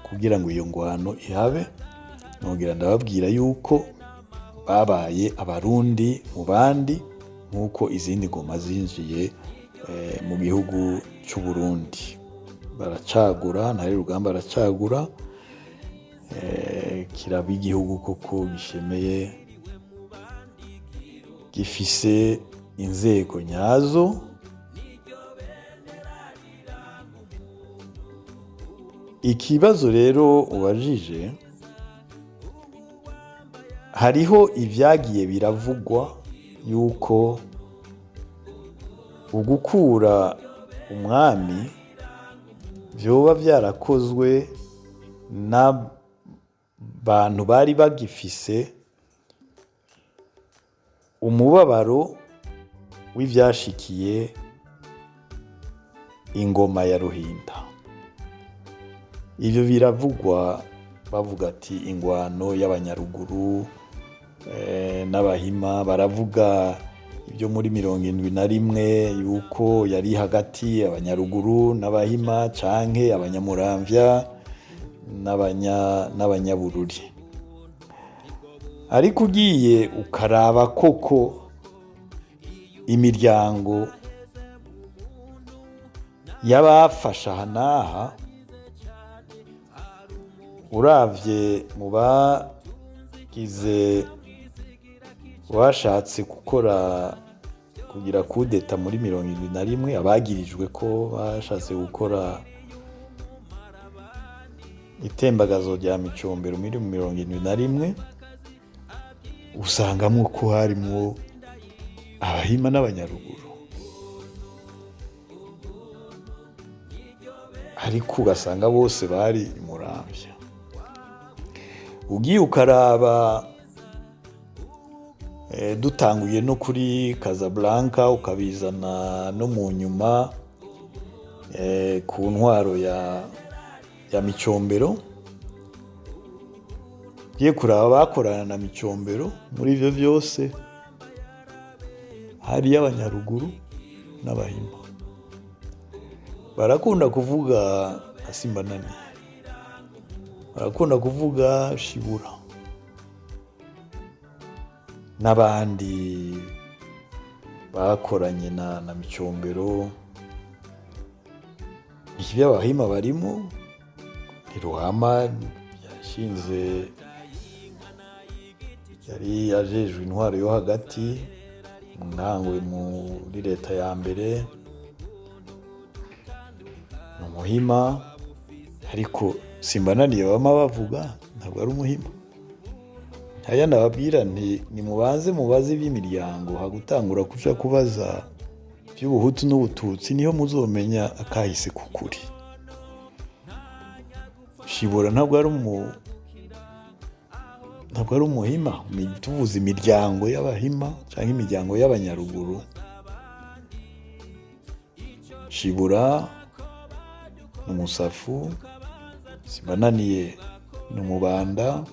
kugira ngo iyo ngwano ihabe, nongera ndababwira yuko babaye Abarundi mu bandi, nk'uko izindi ngoma zinjiye mu gihugu cy'u Burundi. Baracagura, Ntare Rugamba aracagura, kiraba igihugu koko gishemeye, gifise inzego nyazo. Ikibazo rero ubajije, hariho ivyagiye biravugwa yuko ugukura umwami vyoba vyarakozwe n'abantu bari bagifise umubabaro w'ivyashikiye ingoma ya Ruhinda. Ivyo biravugwa bavuga ati ingwano y'Abanyaruguru n'Abahima. Baravuga ibyo muri 71 yuko yari hagati Abanyaruguru n'Abahima, canke Abanyamuramvya n'Abanyabururi. Ariko ugiye ukaraba koko imiryango y'abafasha aha n'aha, uravye mu bagize bashatse kugira kudeta muri 71, abagirijwe ko bashatse gukora itembagazo rya Micombero muri 71, usangamo ko harimo abahima n'abanyaruguru, ariko ugasanga bose bari i Muramvya. Ugiye ukaraba dutanguye no kuri Casablanca ukabizana no mu nyuma ku ntwaro ya Micombero, ugiye kuraba bakorana na Micombero muri ivyo vyose hariyo abanyaruguru n'abahima. Barakunda kuvuga Asimbananiye, barakunda kuvuga Shibura n'abandi bakoranye na Micombero. Iki abahima barimo, Ntiruhama yashinze, yari yajejwe intwaro yo hagati ntangwe muri leta ya mbere, ni umuhima, ariko Simbananiye bama bavuga ntabwo ari umuhima. Haya nababwira nti nimubanze mubaze iby'imiryango, hagutangura kuja kubaza by'ubuhutu n'ubututsi niho muzomenya akahise kukuri. Shibura ntabwo ari umuhima. Tuvuze imiryango y'abahima cyangwa imiryango y'abanyaruguru, Shibura ni umusafu, Simbananiye ni umubanda,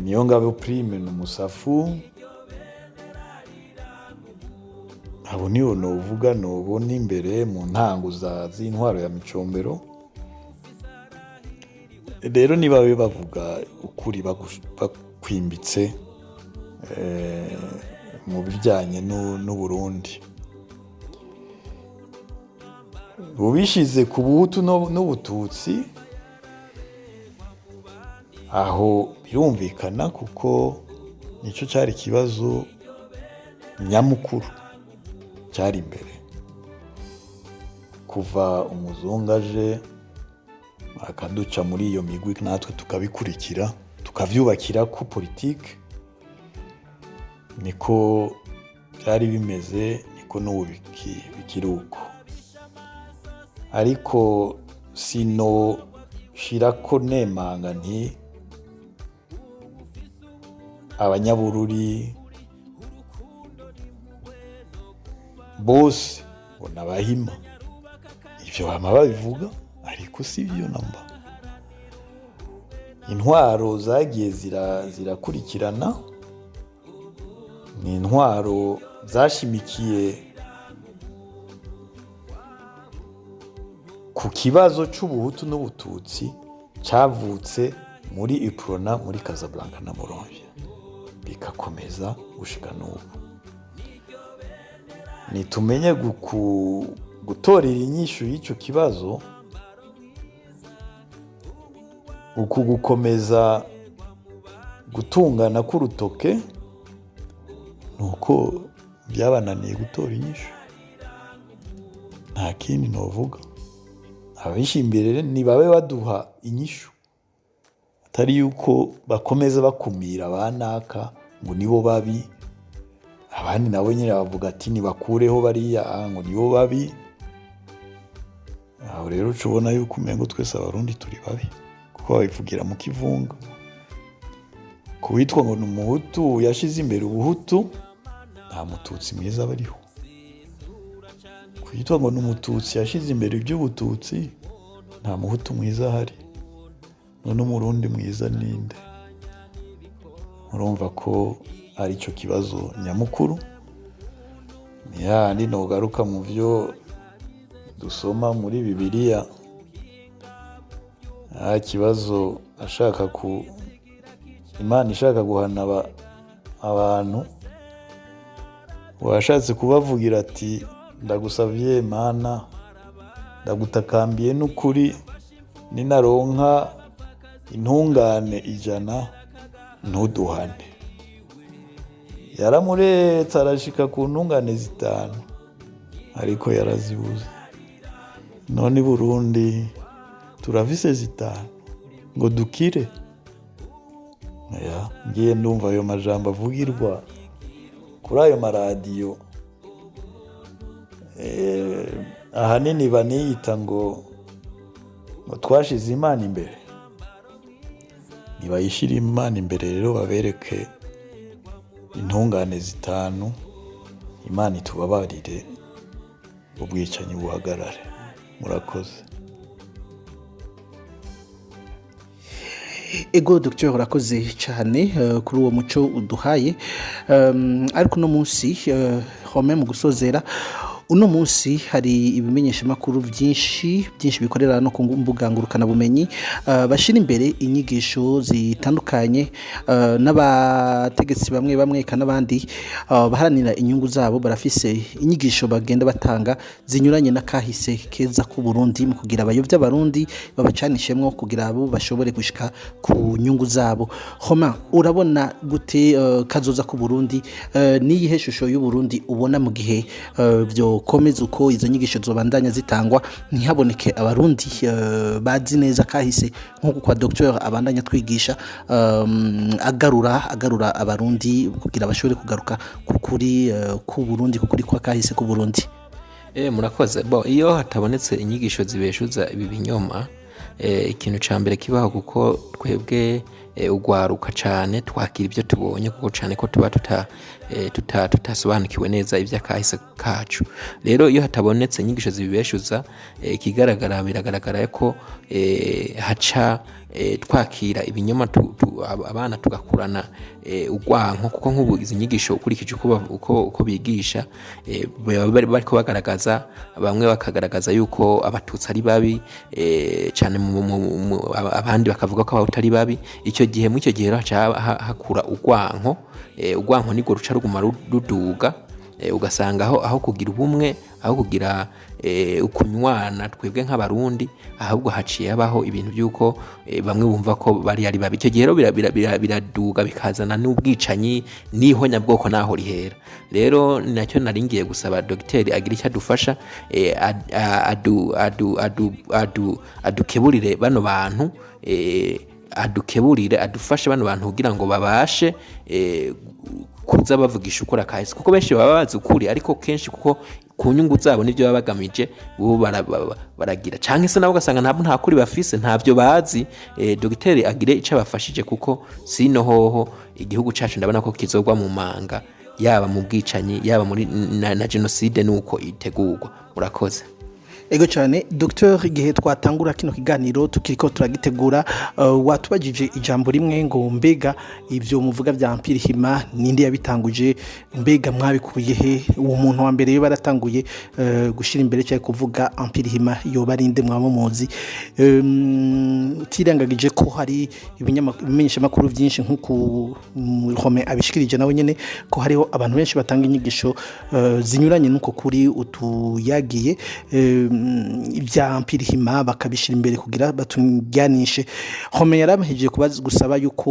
Niyongabo Prime ni umusafu. Abo nibo novuga nobona imbere mu ntango z'intwaro ya Micombero. Rero nibabe bavuga ukuri bakwimbitse mu bijyanye n'Uburundi, bubishize ku buhutu n'ubututsi, aho birumvikana kuko nicyo cyari ikibazo nyamukuru cyari imbere. Kuva umuzungu aje akaduca muri iyo migwi, natwe tukabikurikira tukavyubakira ku politike, niko byari bimeze, niko n'ubu bikiri uko. Ariko sino shirako nemanga nti abanyabururi bose bona abahima, ivyo bama babivuga, ariko si byo namba. Intwaro zagiye zirakurikirana, ni intwaro zashimikiye ku kibazo c'ubuhutu n'ubututsi cavutse muri Iprona, muri Casablanca na Muramvya, bikakomeza gushika n'ubu. Nitumenye gutorera inyishu y'icyo kibazo, uku gukomeza gutungana k'urutoke, nuko byabananiye gutora inyishu, nta kindi novuga. Abishimbere nibabe baduha inyishu, atari yuko bakomeza bakumira abanaka ngo nibo babi, abandi nabo nyine bavuga ati nibakureho bariya ngo nibo babi. Aho rero ucubona yuko umengo twese abarundi turi babi, kuko babivugira mu kivunga. Kuwitwa ngo ni umuhutu yashize imbere ubuhutu, nta mututsi mwiza bariho. Kuwitwa ngo ni umututsi yashize imbere iby'ubututsi, nta muhutu mwiza ahari. None umurundi mwiza ninde? Murumva ko ari cyo kibazo nyamukuru. Ni handi nogaruka mu byo dusoma muri Bibiliya, kibazo Imana ishaka guhana abantu, washatse kubavugira ati ndagusavye Mana, ndagutakambiye n'ukuri, ninaronka intungane 100 ntuduhane. Yaramuretse arashika ku ntungane 5, ariko yarazibuze. None i Burundi turavise 5 ngo dukire, ngiye ndumva ayo majambo avugirwa kuri ayo maradiyo ahanini baniyita ngo twashize Imana imbere. Nibayishyire Imana imbere rero babereke intungane zitanu, Imana itubabarire ubwicanyi buhagarare. Murakoze. Ego Dr urakoze cyane kuri uwo muco uduhaye, ariko uno munsi home mu gusozera uno munsi hari ibimenyesha makuru byinshi bikorera no ku mbuga ngurukana bumenyi bashira imbere inyigisho zitandukanye n'abategetsi bamwe kandi abandi baharanira inyungu zabo barafise inyigisho bagenda batanga zinyuranye na kahise keza ku Burundi mu kugira abayovya abarundi babacanishemwo kugira abo bashobore gushika ku nyungu zabo. Homa urabona gute kazoza ku Burundi, niyihe shusho y'u Burundi ubona mu gihe byo komeza uko izo nyigisho zobandanya zitangwa ntihaboneke abarundi bazi neza kahise nkuko kwa Dr abandanya twigisha agarura abarundi kugira bashobore kugaruka kukuri ku Burundi, kukuri kwa kahise ku Burundi. Murakoze. Iyo hatabonetse inyigisho zibeshuza ibi binyoma, ikintu ca mbere kibaho kuko twebwe ugwaruka cyane twakira ibyo tubonye kuko cyane ko tuba tutasobanukiwe neza iby'akahise kacu. Rero iyo hatabonetse inyigisho zibibeshuza, biragaragara ko haca twakira ibinyoma abana tugakurana ugwanko, kuko nk'ubu izi nyigisho ukurikije uko bigisha bariko bagaragaza, bamwe bakagaragaza yuko abatutsi ari babi cyane, abandi bakavuga ko abatari babi. Icyo gihe haca hakura ugwanko niko ruca ruguma ruduga, ugasanga aho kugira ubumwe, aho kugira ukunywana twebwe nk'abarundi, ahubwo haciye habaho ibintu by'uko bamwe bumva ko bari ari babi. Icyo gihe rero biraduga bikazana n'ubwicanyi n'ihonyabwoko naho rihera. Rero nacyo naringiye gusaba Dr agira icyo adufasha, adukeburire bano bantu, adufashe bano bantu kugira ngo babashe kuza bavugisha ukora kahise, kuko benshi baba bazi ukuri, ariko kenshi kuko ku nyungu zabo nibyo baba bagamije bo baragira, canke se nabo ugasanga nta kuri bafise, ntavyo bazi. Dr agire ico abafashije, kuko sino hoho igihugu cacu ndabona ko kizogwa mu manga, yaba mu bwicanyi, yaba muri na genocide nuko itegurwa. Murakoze. Ego cyane Dr igihe twatangura kino kiganiro tukiriko turagitegura, watubajije ijambo rimwe ngo mbega ivyo muvuga bya Empire Hima ninde yabitanguje, mbega mwabikuye he? Uwo muntu wa mbere baratanguye gushira imbere cyo kuvuga Empire Hima yoba arinde mwamuzi, tirangagije ko hari ibimenyesha makuru byinshi nkuko Home abishikirije nawe nyene ko hariho abantu benshi batanga inyigisho zinyuranye nuko kuri utuyagiye ibya Empire Hima bakabishira imbere kugira batujyanishe. Home yaramhejeje gusaba yuko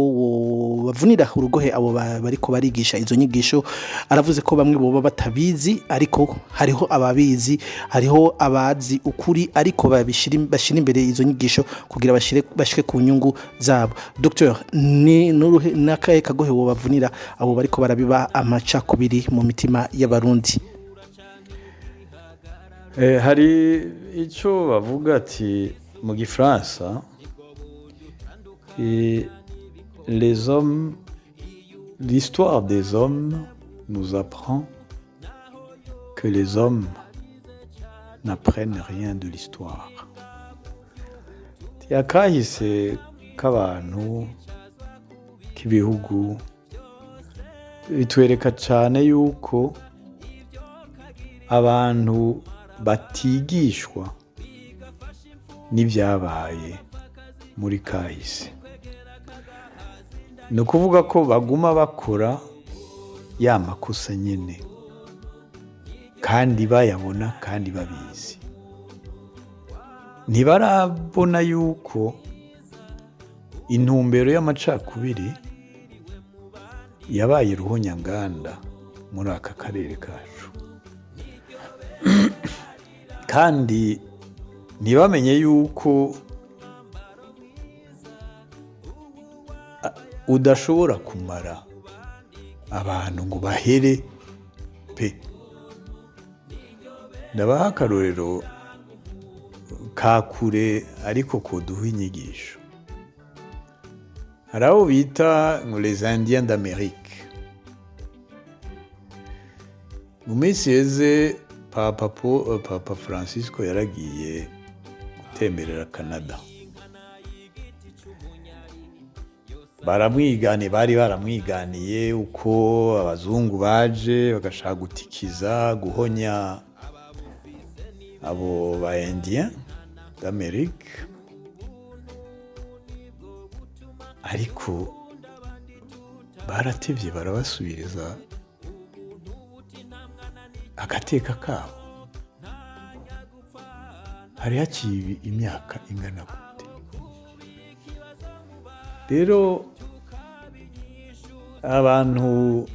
bavunira urugohe abo bariko barigisha izo nyigisho. Aravuze ko bamwe boba batabizi, ariko hariho ababizi, hariho abazi ukuri, ariko bashira imbere izo nyigisho kugira bashike ku nyungu zabo. Dr ni nakaye kagohe wo bavunira abo bariko barabiba amaca kubiri mu mitima y'abarundi. Hari icyo bavuga ati mu Gifaransa, les hommes, l'histoire des hommes nous apprend que les hommes n'apprennent rien de l'histoire. Akahise k'abantu k'ibihugu bitwereka cyane yuko abantu batigishwa n'ibyabaye muri kahise. Ni ukuvuga ko baguma bakora ya makosa nyine kandi bayabona kandi babizi. Ntibarabona yuko intumbero y'amacakubiri yabaye ruhonyanganda muri aka karere kacu, kandi ntibamenye yuko udashobora kumara abantu ngo bahere pe. Ndabaha akarorero ka kure ariko koduha inyigisho. Hari abo bita ngo les Indiens d'Amérique. Mu minsi yeze Papa Francisco yaragiye gutemberera Canada. Bari baramwiganiye uko abazungu baje bagashaka gutikiza guhonya abo ba Indiens d'Amérique, ariko baratevye barabasubiriza agateka kabo. Hari haciye imyaka ingana gute? Rero abantu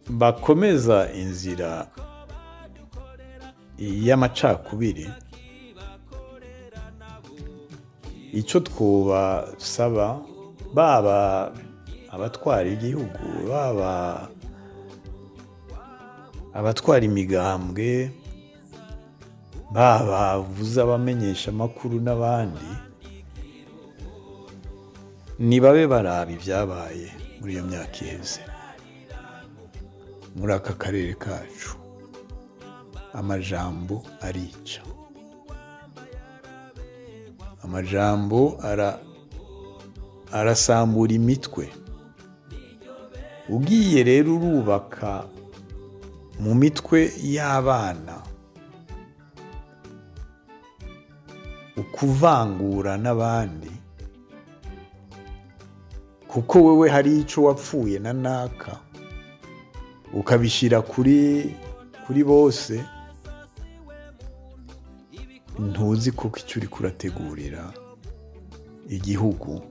bakomeza inzira y'amacakubiri, icyo twobasaba baba abatwara igihugu, baba abatwara imigambwe, baba vuza abamenyesha amakuru n'abandi, nibabe baraba ibyabaye muri iyo myaka iheze muri aka karere kacu. Amajambo arica, amajambo arasambura imitwe. Ugiye rero urubaka mu mitwe y'abana ukuvangura n'abandi, kuko wewe hari icyo wapfuye na naka ukabishyira kuri bose, ntuzi kuko icyo uri kurategurira igihugu,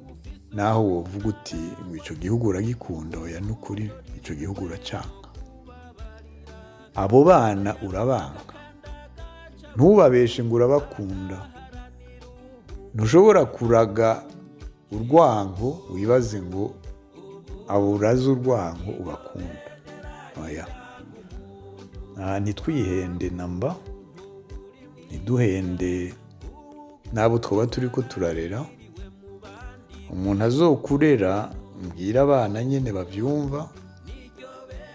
naho wovuga uti ngo icyo gihugu uragikunda, oya n'ukuri icyo gihugu uracanga. Abo bana urabanga, ntubabeshe ngo urabakunda. Ntushobora kuraga urwango wibaze ngo abo urazi urwango ubakunda, oya. Ntitwihende namba, ntiduhende n'abo twaba turi ko turarera. Umuntu azokurera, mbwira abana nyine babyumva,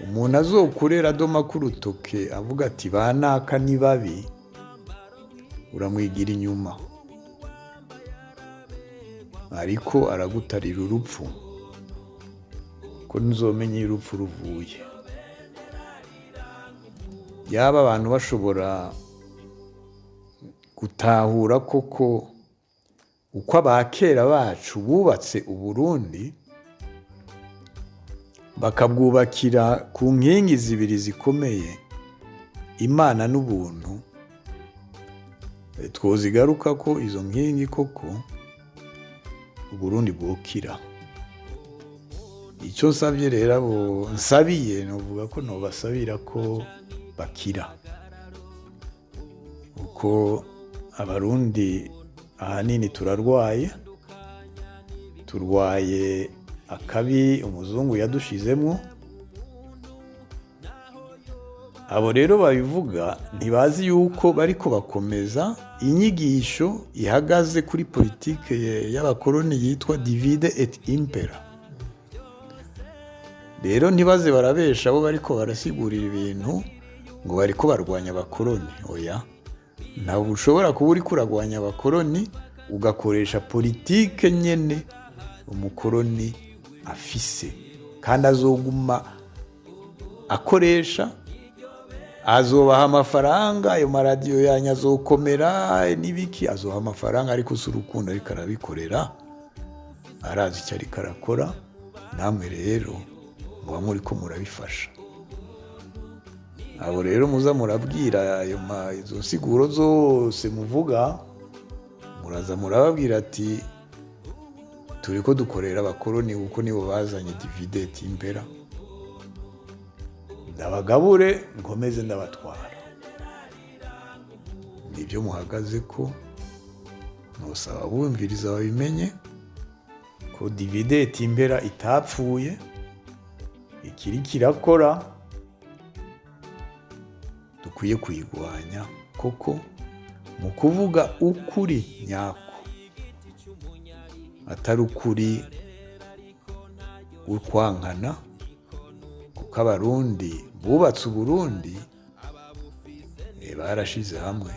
umuntu azokurera adoma ku rutoke avuga ati ba naka ni babi, uramwigira inyuma, ariko aragutarira urupfu, ko ntuzomenye urupfu ruvuye. Yaba abantu bashobora gutahura koko uko abakera bacu bubatse Uburundi, bakabwubakira ku nkingi zibiri zikomeye, Imana n'ubuntu, twozigaruka ko izo nkingi koko Uburundi bwokira. Icyo nsabye rero abo nsabiye, novuga ko nobasabira ko bakira, uko abarundi ahanini turwaye akabi umuzungu yadushizemo. Abo rero babivuga ntibazi yuko bariko bakomeza inyigisho ihagaze kuri politike y'abakoroni yitwa divide et impera. Rero ntibaze barabesha abo bariko barasigurira ibintu ngo bariko barwanya abakoroni, oya. Ntabwo ushobora kuba uri kuragwanya abakoroni ugakoresha politike nyene umukoroni afise, kandi azoguma akoresha. Azobaha amafaranga, ayo maradiyo yanyu azokomera n'ibiki, azoha amafaranga, ariko si urukundo ariko arabikorera, arazi icyo ariko arakora. Namwe rero muba muri ko murabifasha. Abo rero muza murabwira izo siguro zose muvuga, muraza murababwira ati turi ko dukorera abakoroni kuko nibo bazanye divide et impera. Ndabagabure nkomeze ndabatwara. Nibyo muhagaze ko, nusaba bumviriza babimenye ko divide timbera itapfuye ikiri kirakora, dukwiye kuyigwanya koko mu kuvuga ukuri nyako, atari ukuri ukwankana, kuko abarundi bubatse Uburundi barashize hamwe,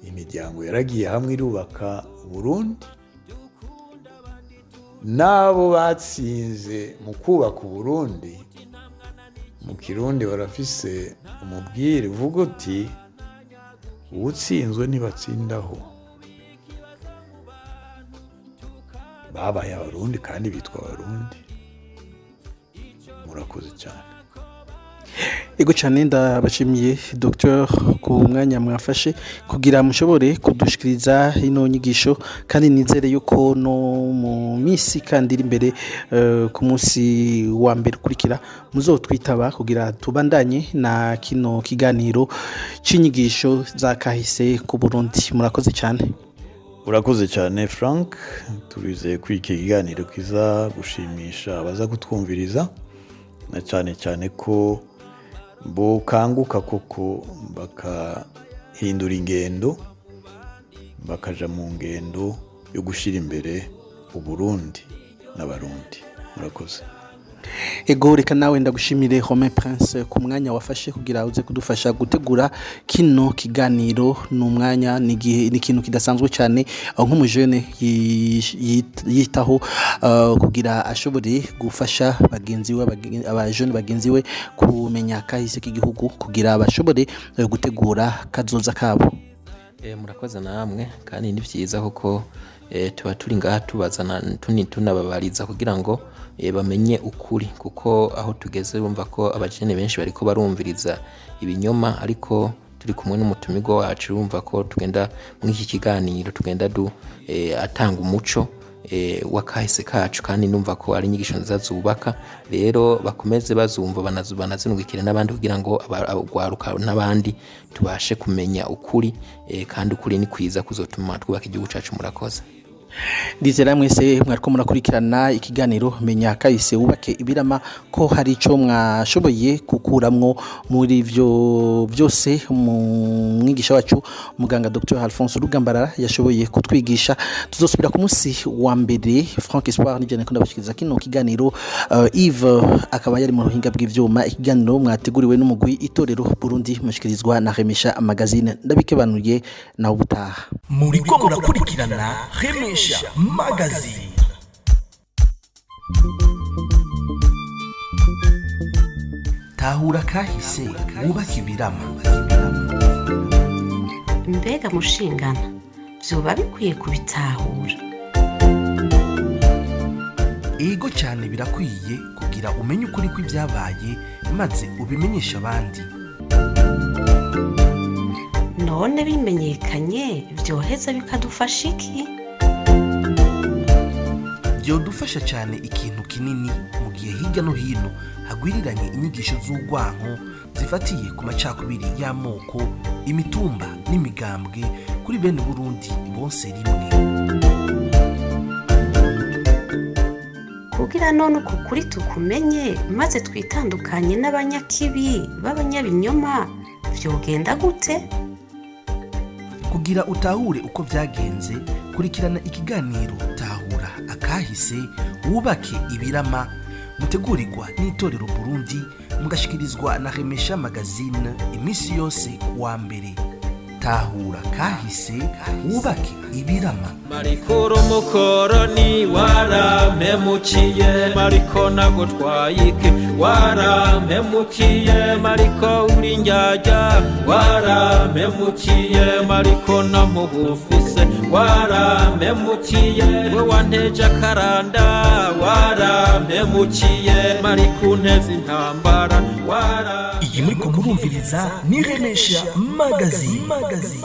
imiryango yaragiye hamwe irubaka Uburundi, nabo batsinze mu kubaka Uburundi mu Kirundi barafise umubwire uvuga uti uwutsinzwe ntibatsindaho. Babaye Abarundi kandi bitwa Abarundi. Murakoze cyane. Ego cyane ndabashimiye Dr ku mwanya mwafashe kugira mushobore kudushikiriza ino nyigisho, kandi nizere yuko no mu misi kandi iri imbere ku munsi wa mbere ukurikira muzotwitaba kugira tubandanye na kino kiganiro c'inyigisho za kahise ku Burundi. Murakoze cyane. Urakoze cyane Frank, turizeye ko iki kiganiro kiza gushimisha abaza kutwumviriza, na cyane cyane ko bokanguka koko bakahindura ingendo, bakaja mu ngendo yo gushira imbere Uburundi n'Abarundi. Murakoze. Ego reka nawe ndagushimire Romain Prince ku mwanya wafashe kugira uze kudufasha gutegura kino kiganiro. N'umwanya ni ikintu kidasanzwe cyane aho nk'umujene yitaho kugira ashobore gufasha bagenzi we, abajene bagenzi we kumenya kahise k'igihugu kugira bashobore gutegura kazoza kabo. Murakoze namwe, kandi ni vyiza kuko tuba turi ngaha tubazana tunababariza kugira ngo bamenye ukuri, kuko aho tugeze bumva ko abajene benshi bariko barumviriza ibinyoma, ariko turi kumwe n'umutumirwa wacu bumva ko tugenda muri iki kiganiro tugenda atanga umuco wakahise kacu, kandi numva ko ari inyigisho nziza zubaka. Rero bakomeze bazumva banazinugikire n'abandi kugira ngo abagwaruka n'abandi tubashe kumenya ukuri, kandi ukuri ni kwiza kuzotuma twubaka igihugu cacu. Murakoze. Ndizera mwese mwariko murakurikirana ikiganiro menya kahise wubake ibirama ko hari ico mwashoboye gukuramwo muri ivyo byose. Umwigisha wacu muganga Dr Alphonse Rugambarara yashoboye kutwigisha. Tuzosubira ku munsi wa mbere. Frank Espoir nije nako ndabashikiriza kino kiganiro. Yves akaba yari mu ruhinga bw'ivyuma. Ikiganiro mwateguriwe n'umugwi Itorero Burundi mushikirizwa na Remesha Magazine. Ndabikebanuye na ubutaha. Muriko murakurikirana Remesha Magazine. Tahura kahise wubaka ibirama. Mbega mushingana, vyoba bikwiye kubitahura. Ego cyane birakwiye kugira umenye ukuri kw'ibyabaye maze ubimenyesha abandi. None bimenyekanye vyoheza bikadufasha iki? Byodufasha cyane ikintu kinini mu gihe hirya no hino hagwiriranye inyigisho z'urwanko zifatiye ku macakubiri y'amoko, imitumba n'imigambwe kuri bene Burundi bonse rimwe. Kugira none uko kuri tukumenye maze twitandukanye n'abanyakibi b'abanyabinyoma, vyogenda gute? Kugira utahure uko byagenze, kurikirana ikiganiro Tahura akahise wubake ibirama, mutegurirwa n'Itorero Burundi mugashikirizwa na Remesha Magazine imisi yose kuwa mbere. Tahura kahise wubake ibirama. Marikuru mukoroni warampemukiye, mariko nagutwayike warampemukiye, mariko uri njyajya warampemukiye, mariko namugufise warampemukiye, we wanteje akaranda warampemukiye, mariko unteze intambara Iyi muriko murumviriza ni Remesha Magazine. Magazine.